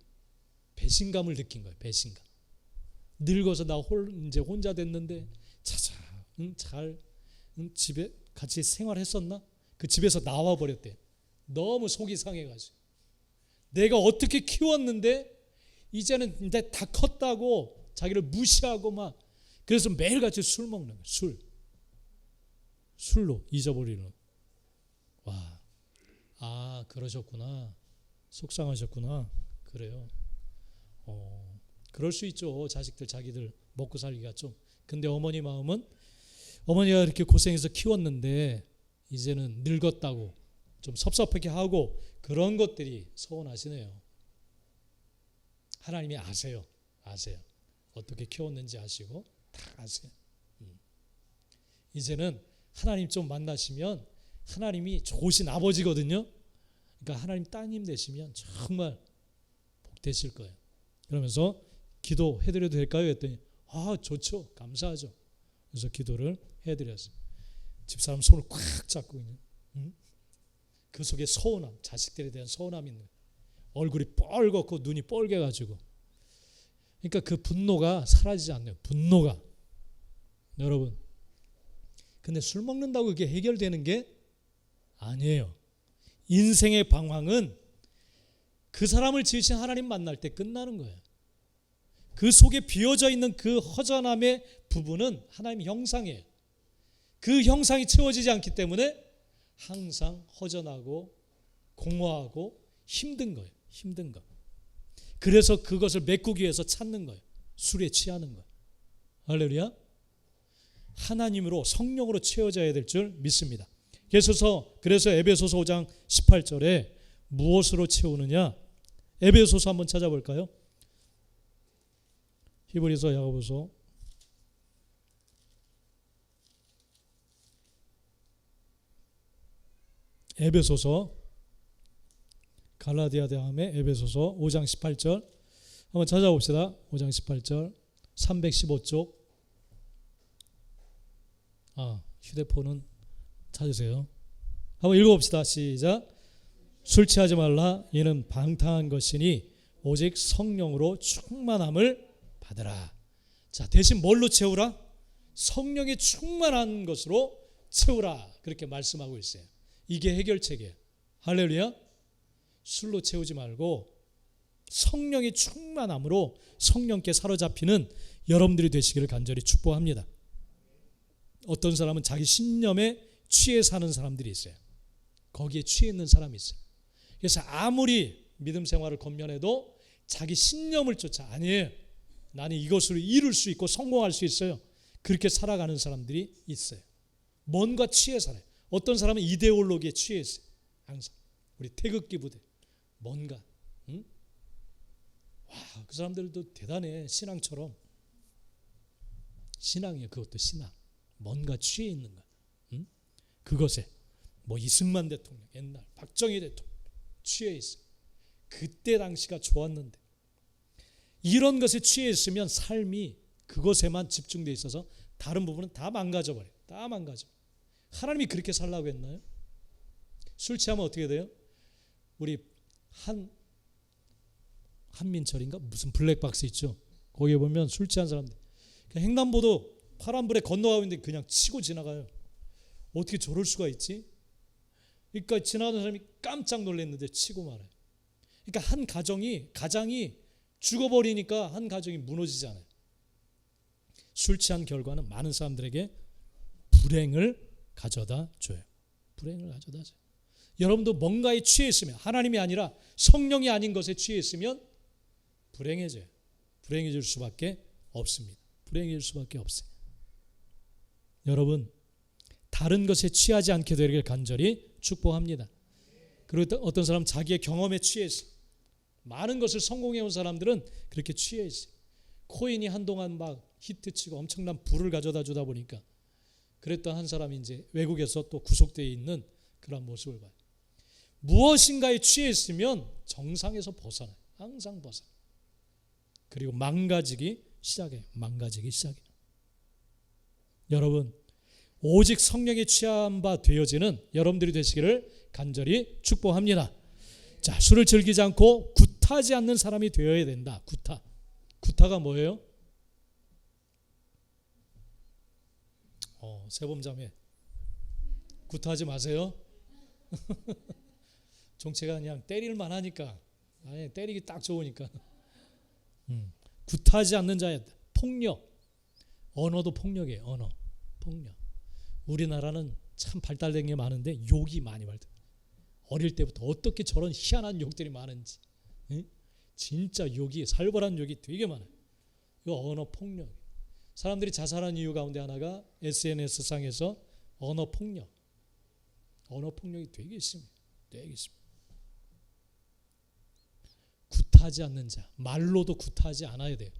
배신감을 느낀 거예요. 배신감. 늙어서 나 이제 혼자 됐는데 잘 집에 같이 생활했었나? 그 집에서 나와 버렸대. 너무 속이 상해가지고. 내가 어떻게 키웠는데 이제는 이제 다 컸다고 자기를 무시하고 막. 그래서 매일같이 술 먹는 거예요. 술로 잊어버리는. 와, 그러셨구나. 속상하셨구나. 그래요. 그럴 수 있죠. 자기들 먹고 살기가 좀. 근데 어머니 마음은, 어머니가 이렇게 고생해서 키웠는데 이제는 늙었다고 좀 섭섭하게 하고, 그런 것들이 서운하시네요. 하나님이 아세요. 어떻게 키웠는지 아시고 다 아세요. 이제는 하나님 좀 만나시면 하나님이 좋으신 아버지거든요. 그러니까 하나님 따님 되시면 정말 복 되실 거예요. 그러면서 기도해드려도 될까요? 했더니 좋죠. 감사하죠. 그래서 기도를 해드렸어요. 집사람 손을 꽉 잡고 있는, 그 속에 서운함, 자식들에 대한 서운함이 있는 거예요. 얼굴이 뻘겋고 눈이 뻘개가지고. 그러니까 그 분노가 사라지지 않네요. 분노가. 여러분, 근데 술 먹는다고 그게 해결되는 게 아니에요. 인생의 방황은 그 사람을 지으신 하나님 만날 때 끝나는 거예요. 그 속에 비어져 있는 그 허전함의 부분은 하나님의 형상이에요. 그 형상이 채워지지 않기 때문에 항상 허전하고 공허하고 힘든 거예요. 힘든 거. 그래서 그것을 메꾸기 위해서 찾는 거예요. 술에 취하는 거예요. 할렐루야. 하나님으로, 성령으로 채워져야 될 줄 믿습니다. 그래서 에베소서 5장 18절에 무엇으로 채우느냐? 에베소서 한번 찾아볼까요? 히브리서, 야고보서, 에베소서, 갈라디아 다음에 에베소서 5장 18절 한번 찾아봅시다. 5장 18절 315쪽. 휴대폰은 찾으세요. 한번 읽어봅시다. 시작. 술 취하지 말라. 이는 방탕한 것이니 오직 성령으로 충만함을 받으라. 자, 대신 뭘로 채우라? 성령이 충만한 것으로 채우라. 그렇게 말씀하고 있어요. 이게 해결책이에요. 할렐루야. 술로 채우지 말고 성령의 충만함으로 성령께 사로잡히는 여러분들이 되시기를 간절히 축복합니다. 어떤 사람은 자기 신념에 취해 사는 사람들이 있어요. 거기에 취해 있는 사람이 있어요. 그래서 아무리 믿음 생활을 건면해도 자기 신념을 쫓아, 아니에요, 나는 이것으로 이룰 수 있고 성공할 수 있어요, 그렇게 살아가는 사람들이 있어요. 뭔가 취해 살아요. 어떤 사람은 이데올로기에 취해 있어요. 항상 우리 태극기 부대 뭔가, 그 사람들도 대단해. 신앙처럼. 신앙이에요. 그것도 신앙. 뭔가 취해 있는 거야. 그것에 뭐 이승만 대통령, 옛날 박정희 대통령 취해 있어요. 그때 당시가 좋았는데 이런 것에 취해 있으면 삶이 그것에만 집중되어 있어서 다른 부분은 다 망가져버려요. 다 망가져. 하나님이 그렇게 살라고 했나요? 술 취하면 어떻게 돼요? 우리 한민철인가 무슨 블랙박스 있죠. 거기에 보면 술 취한 사람들 횡단보도 파란불에 건너가고 있는데 그냥 치고 지나가요. 어떻게 저럴 수가 있지? 그러니까 지나가는 사람이 깜짝 놀랐는데 치고 말아요. 그러니까 한 가장이 죽어버리니까 한 가정이 무너지잖아요. 술 취한 결과는 많은 사람들에게 불행을 가져다 줘요. 불행을 가져다 줘요. 여러분도 뭔가에 취해 있으면, 하나님이 아니라 성령이 아닌 것에 취해 있으면 불행해져요. 불행해질 수밖에 없습니다. 불행해질 수밖에 없어요. 여러분, 다른 것에 취하지 않게 되기를 간절히 축복합니다. 그리고 어떤 사람 자기의 경험에 취해 있어요. 많은 것을 성공해온 사람들은 그렇게 취해 있어요. 코인이 한동안 막 히트치고 엄청난 부를 가져다 주다 보니까 그랬던 한 사람이 이제 외국에서 또 구속되어 있는 그런 모습을 봐요. 무엇인가에 취해 있으면 정상에서 벗어나요. 항상 벗어나요. 그리고 망가지기 시작해요. 여러분, 오직 성령에 취한 바 되어지는 여러분들이 되시기를 간절히 축복합니다. 자, 술을 즐기지 않고 굿하지 않는 사람이 되어야 된다. 굿하가 뭐예요? 세범자매, 굿하지 마세요. 정체가 그냥 때릴만 하니까, 아니 때리기 딱 좋으니까. 굿하지 않는 자야. 폭력, 언어도 폭력이에요. 언어, 폭력. 우리나라는 참 발달된 게 많은데 욕이 많이 발달. 어릴 때부터 어떻게 저런 희한한 욕들이 많은지, 진짜 욕이, 살벌한 욕이 되게 많아요. 이거 언어 폭력. 사람들이 자살한 이유 가운데 하나가 SNS 상에서 언어 폭력이 되게 있습니다. 굿하지 않는 자, 말로도 굿하지 않아야 돼요.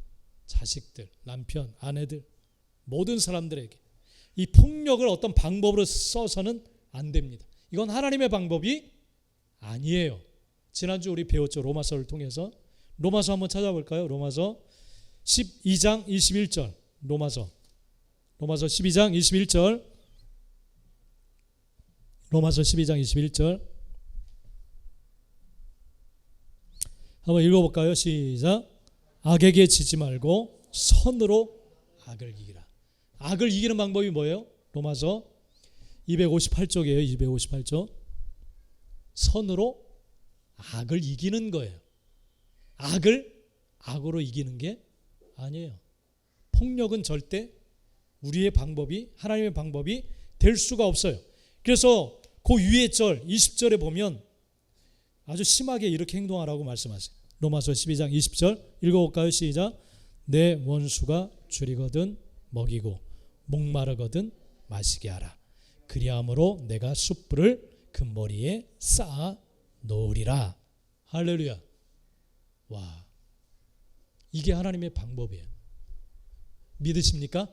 자식들, 남편, 아내들, 모든 사람들에게 이 폭력을 어떤 방법으로 써서는 안 됩니다. 이건 하나님의 방법이 아니에요. 지난주 우리 배웠죠. 로마서를 통해서. 로마서 한번 찾아볼까요? 로마서 12장 21절. 로마서 12장 21절. 로마서 12장 21절. 한번 읽어볼까요? 시작. 악에게 지지 말고 선으로 악을 이기라. 악을 이기는 방법이 뭐예요? 로마서 258쪽이에요. 258쪽. 선으로 악을 이기는 거예요. 악을 악으로 이기는 게 아니에요. 폭력은 절대 우리의 방법이, 하나님의 방법이 될 수가 없어요. 그래서 그 위의 절 20절에 보면 아주 심하게 이렇게 행동하라고 말씀하세요. 로마서 12장 20절 읽어볼까요? 시작. 내 원수가 줄이거든 먹이고 목마르거든 마시게 하라. 그리함으로 내가 숯불을 그 머리에 쌓아 놓으리라. 할렐루야. 와, 이게 하나님의 방법이에요. 믿으십니까?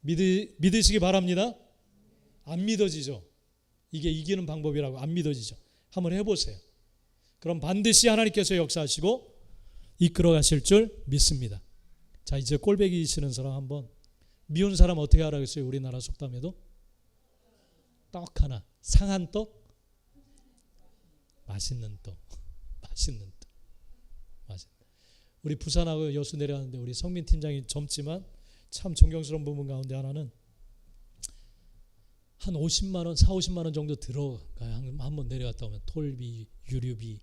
믿으시기 바랍니다. 안 믿어지죠? 이게 이기는 방법이라고 안 믿어지죠? 한번 해보세요. 그럼 반드시 하나님께서 역사하시고 이끌어 가실 줄 믿습니다. 자, 이제 꼴배기 싫은 사람 한번, 미운 사람 어떻게 하라겠어요? 우리나라 속담에도 떡 하나, 상한 떡, 맛있는 떡. 우리 부산하고 여수 내려가는데 우리 성민 팀장이 젊지만 참 존경스러운 부분 가운데 하나는 한 50만 원, 40-50만 원 정도 들어가요. 한번 내려갔다 오면 톨비, 유류비,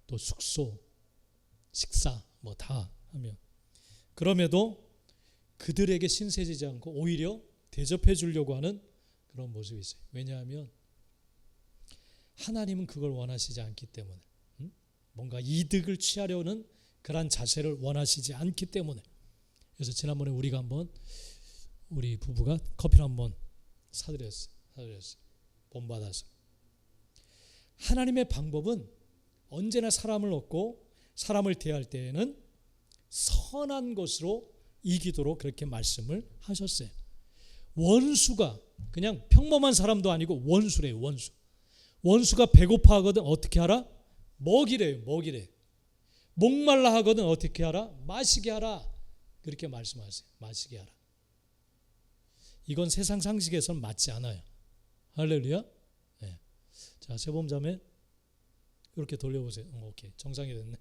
또 숙소, 식사 뭐 다 하면, 그럼에도 그들에게 신세지지 않고 오히려 대접해 주려고 하는 그런 모습이 있어요. 왜냐하면 하나님은 그걸 원하시지 않기 때문에, 뭔가 이득을 취하려는 그러한 자세를 원하시지 않기 때문에. 그래서 지난번에 우리가 한번, 우리 부부가 커피를 한번 사드렸어요. 본받아서. 하나님의 방법은 언제나 사람을 얻고 사람을 대할 때에는 선한 것으로 이기도록 그렇게 말씀을 하셨어요. 원수가 그냥 평범한 사람도 아니고 원수래요. 원수. 원수가 배고파하거든 어떻게 하라? 먹이래요. 먹이래. 목말라 하거든 어떻게 하라? 마시게 하라. 그렇게 말씀하세요. 마시게 하라. 이건 세상 상식에서는 맞지 않아요. 할렐루야. 네. 자, 세범자매 이렇게 돌려보세요. 오케이, 정상이 됐네.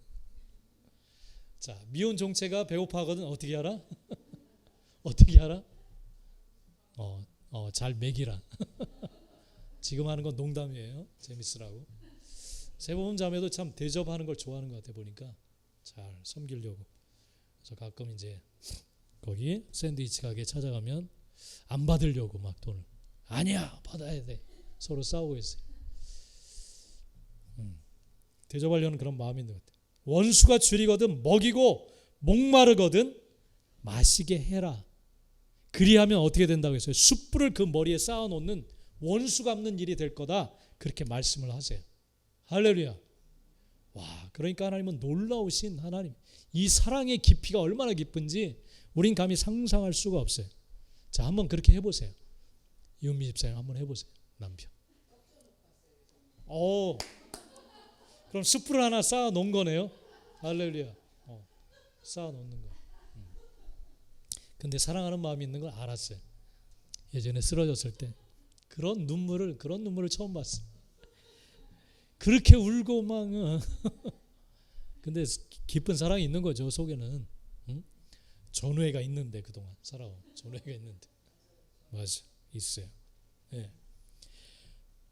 자, 미혼 종체가 배고파하거든 어떻게 하라? 어떻게 하라? 잘 먹이라. 지금 하는 건 농담이에요. 재밌으라고. 세범 자매도 참 대접하는 걸 좋아하는 것 같아 보니까 잘 섬기려고. 그래서 가끔 이제 거기 샌드위치 가게 찾아가면 안 받으려고 막 돈을. 아니야, 받아야 돼. 서로 싸우고 있어요. 대접하려는 그런 마음이 있는 것 같아요. 원수가 줄이거든 먹이고 목마르거든 마시게 해라. 그리하면 어떻게 된다고 했어요? 숯불을 그 머리에 쌓아놓는 원수 갚는 일이 될 거다. 그렇게 말씀을 하세요. 할렐루야. 와, 그러니까 하나님은 놀라우신 하나님. 이 사랑의 깊이가 얼마나 깊은지 우린 감히 상상할 수가 없어요. 자, 한번 그렇게 해보세요. 이은미 집사님 한번 해보세요. 남편. 그럼 숯불을 하나 쌓아 놓은 거네요. 할렐루야. 쌓아 놓는 거. 근데 사랑하는 마음이 있는 걸 알았어요. 예전에 쓰러졌을 때 그런 눈물을 처음 봤어요. 그렇게 울고 막 근데 깊은 사랑이 있는 거죠. 속에는. 전우회가 있는데 그동안 살아온 전우회가 있는데. 맞아, 있어요. 네.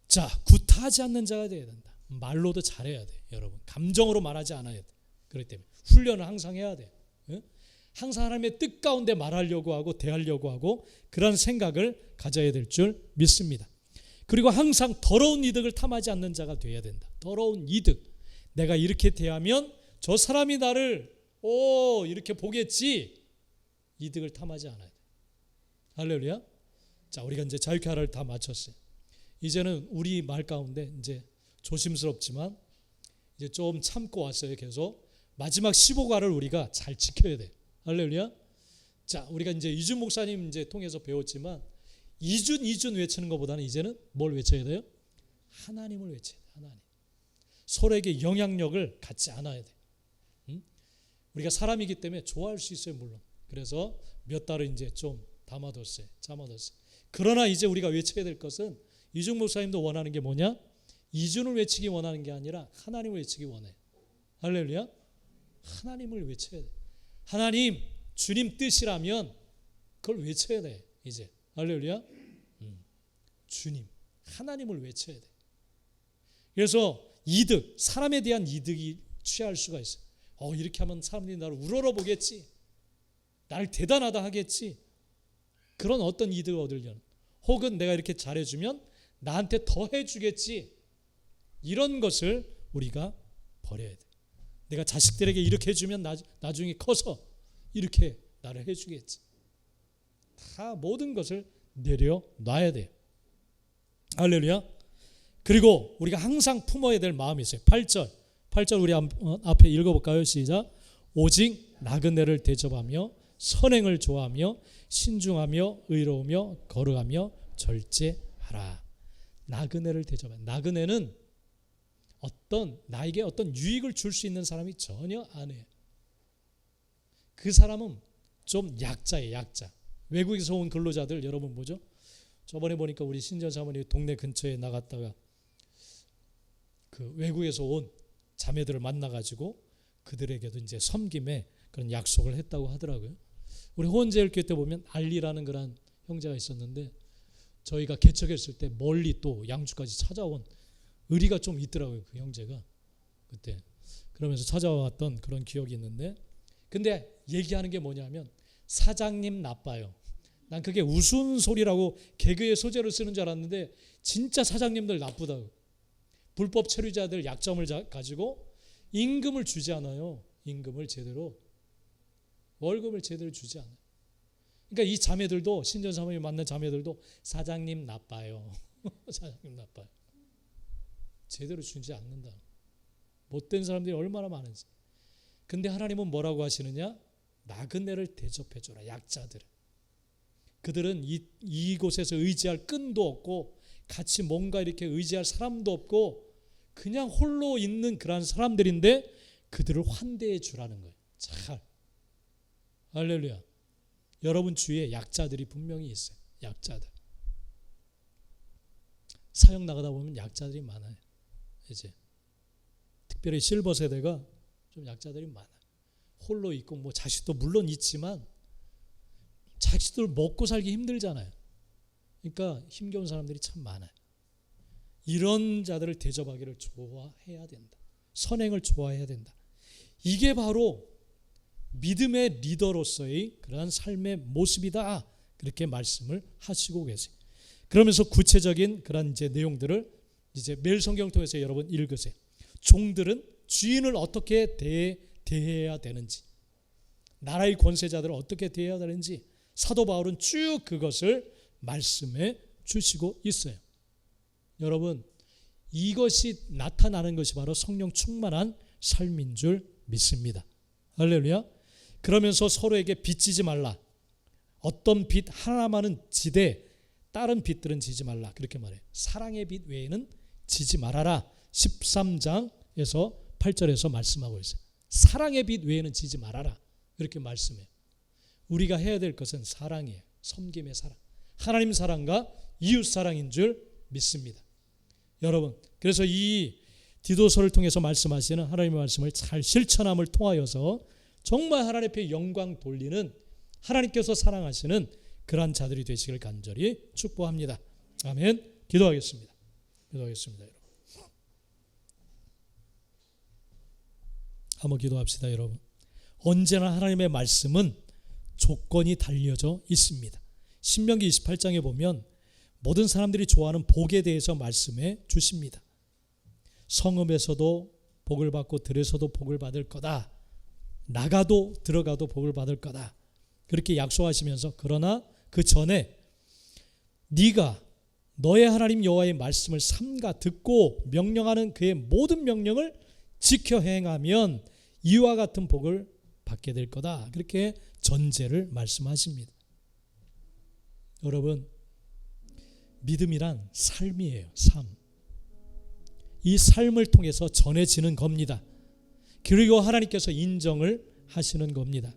자, 구타하지 않는 자가 되어야 된다. 말로도 잘해야 돼, 여러분. 감정으로 말하지 않아야 돼. 그렇기 때문에 훈련을 항상 해야 돼. 항상 하나님의 뜻 가운데 말하려고 하고 대하려고 하고 그런 생각을 가져야 될 줄 믿습니다. 그리고 항상 더러운 이득을 탐하지 않는 자가 되어야 된다. 더러운 이득. 내가 이렇게 대하면 저 사람이 나를 이렇게 보겠지. 이득을 탐하지 않아야 돼. 할렐루야. 자, 우리가 이제 자유케 하라를 다 마쳤어요. 이제는 우리 말 가운데 이제 조심스럽지만 이제 좀 참고 왔어요. 계속 마지막 15가를 우리가 잘 지켜야 돼. 할렐루야. 자, 우리가 이제 이준 목사님 이제 통해서 배웠지만 이준 외치는 것보다는 이제는 뭘 외쳐야 돼요? 하나님을 외쳐야 돼. 하나님. 서로에게 영향력을 갖지 않아야 돼. 우리가 사람이기 때문에 좋아할 수 있어요, 물론. 그래서 몇 달을 이제 좀 참아뒀어요. 그러나 이제 우리가 외쳐야 될 것은 이준 목사님도 원하는 게 뭐냐? 이준을 외치기 원하는 게 아니라 하나님을 외치기 원해요. 할렐루야. 하나님을 외쳐야 돼. 하나님, 주님 뜻이라면 그걸 외쳐야 돼. 이제 할렐루야. 주님, 하나님을 외쳐야 돼. 그래서 이득, 사람에 대한 이득이 취할 수가 있어요. 이렇게 하면 사람들이 나를 우러러 보겠지. 나를 대단하다 하겠지. 그런 어떤 이득을 얻으려는, 혹은 내가 이렇게 잘해주면 나한테 더 해주겠지. 이런 것을 우리가 버려야 돼. 내가 자식들에게 이렇게 해주면 나중에 커서 이렇게 나를 해주겠지. 다 모든 것을 내려놔야 돼요. 할렐루야. 그리고 우리가 항상 품어야 될 마음이 있어요. 8절 우리 앞에 읽어볼까요? 시작. 오직 나그네를 대접하며 선행을 좋아하며 신중하며 의로우며 거룩하며 절제하라. 나그네를 대접하라. 나그네는 나에게 어떤 유익을 줄 수 있는 사람이 전혀 아니에요. 그 사람은 좀 약자예요. 약자. 외국에서 온 근로자들 여러분 보죠. 저번에 보니까 우리 신전 사모님 동네 근처에 나갔다가 그 외국에서 온 자매들을 만나가지고 그들에게도 이제 섬김에 그런 약속을 했다고 하더라고요. 우리 호원제일교회 때 보면 알리라는 그런 형제가 있었는데 저희가 개척했을 때 멀리 또 양주까지 찾아온 의리가 좀 있더라고요. 그 형제가 그때 그러면서 찾아왔던 그런 기억이 있는데, 근데 얘기하는 게 뭐냐면 사장님 나빠요. 난 그게 우스운 소리라고 개그의 소재로 쓰는 줄 알았는데 진짜 사장님들 나쁘다고. 불법 체류자들 약점을 가지고 임금을 주지 않아요. 임금을 제대로, 월급을 제대로 주지 않아요. 그러니까 이 자매들도, 신전 사모님 만난 자매들도 사장님 나빠요. 사장님 나빠요. 제대로 주지 않는다. 못된 사람들이 얼마나 많은지. 근데 하나님은 뭐라고 하시느냐? 나그네를 대접해줘라. 약자들을. 그들은 이곳에서 의지할 끈도 없고 같이 뭔가 이렇게 의지할 사람도 없고 그냥 홀로 있는 그러한 사람들인데 그들을 환대해 주라는 거예요. 잘. 할렐루야. 여러분 주위에 약자들이 분명히 있어요. 약자들. 사역 나가다 보면 약자들이 많아요. 이제 특별히 실버 세대가 좀 약자들이 많아요. 홀로 있고 뭐 자식도 물론 있지만 자식들 먹고 살기 힘들잖아요. 그러니까 힘겨운 사람들이 참 많아요. 이런 자들을 대접하기를 좋아해야 된다. 선행을 좋아해야 된다. 이게 바로 믿음의 리더로서의 그러한 삶의 모습이다. 그렇게 말씀을 하시고 계세요. 그러면서 구체적인 그런 이제 내용들을 이제 매일 성경 통해서 여러분 읽으세요. 종들은 주인을 어떻게 대해야 되는지, 나라의 권세자들을 어떻게 대해야 되는지 사도 바울은 쭉 그것을 말씀해 주시고 있어요. 여러분, 이것이 나타나는 것이 바로 성령 충만한 삶인 줄 믿습니다. 할렐루야. 그러면서 서로에게 빚지지 말라. 어떤 빚 하나만은 지되 다른 빚들은 지지 말라. 그렇게 말해요. 사랑의 빚 외에는 지지 말아라. 13장에서 8절에서 말씀하고 있어요. 사랑의 빚 외에는 지지 말아라. 그렇게 말씀해요. 우리가 해야 될 것은 사랑이에요. 섬김의 사랑. 하나님 사랑과 이웃 사랑인 줄 믿습니다. 여러분, 그래서 이 디도서를 통해서 말씀하시는 하나님의 말씀을 잘 실천함을 통하여서 정말 하나님 앞에 영광 돌리는, 하나님께서 사랑하시는 그러한 자들이 되시길 간절히 축복합니다. 아멘. 기도하겠습니다. 기도하겠습니다, 여러분. 한번 기도합시다, 여러분. 언제나 하나님의 말씀은 조건이 달려져 있습니다. 신명기 28장에 보면 모든 사람들이 좋아하는 복에 대해서 말씀해 주십니다. 성읍에서도 복을 받고 들에서도 복을 받을 거다. 나가도 들어가도 복을 받을 거다. 그렇게 약속하시면서 그러나 그 전에 네가 너의 하나님 여호와의 말씀을 삼가 듣고 명령하는 그의 모든 명령을 지켜 행하면 이와 같은 복을 받게 될 거다. 그렇게 전제를 말씀하십니다. 여러분, 믿음이란 삶이에요. 삶. 이 삶을 통해서 전해지는 겁니다. 그리고 하나님께서 인정을 하시는 겁니다.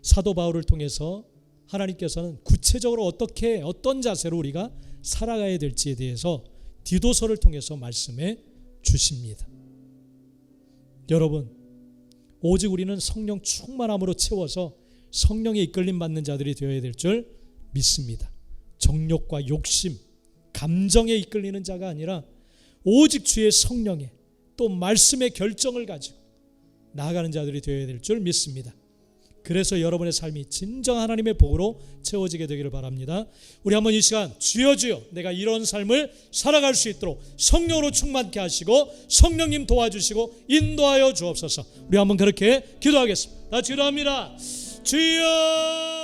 사도 바울을 통해서 하나님께서는 구체적으로 어떻게 어떤 자세로 우리가 살아가야 될지에 대해서 디도서를 통해서 말씀해 주십니다. 여러분, 오직 우리는 성령 충만함으로 채워서 성령에 이끌림 받는 자들이 되어야 될 줄 믿습니다. 정욕과 욕심, 감정에 이끌리는 자가 아니라 오직 주의 성령에 또 말씀의 결정을 가지고 나아가는 자들이 되어야 될 줄 믿습니다. 그래서 여러분의 삶이 진정 하나님의 복으로 채워지게 되기를 바랍니다. 우리 한번 이 시간 주여 주여 내가 이런 삶을 살아갈 수 있도록 성령으로 충만케 하시고 성령님 도와주시고 인도하여 주옵소서. 우리 한번 그렇게 기도하겠습니다. 다 기도합니다. 주여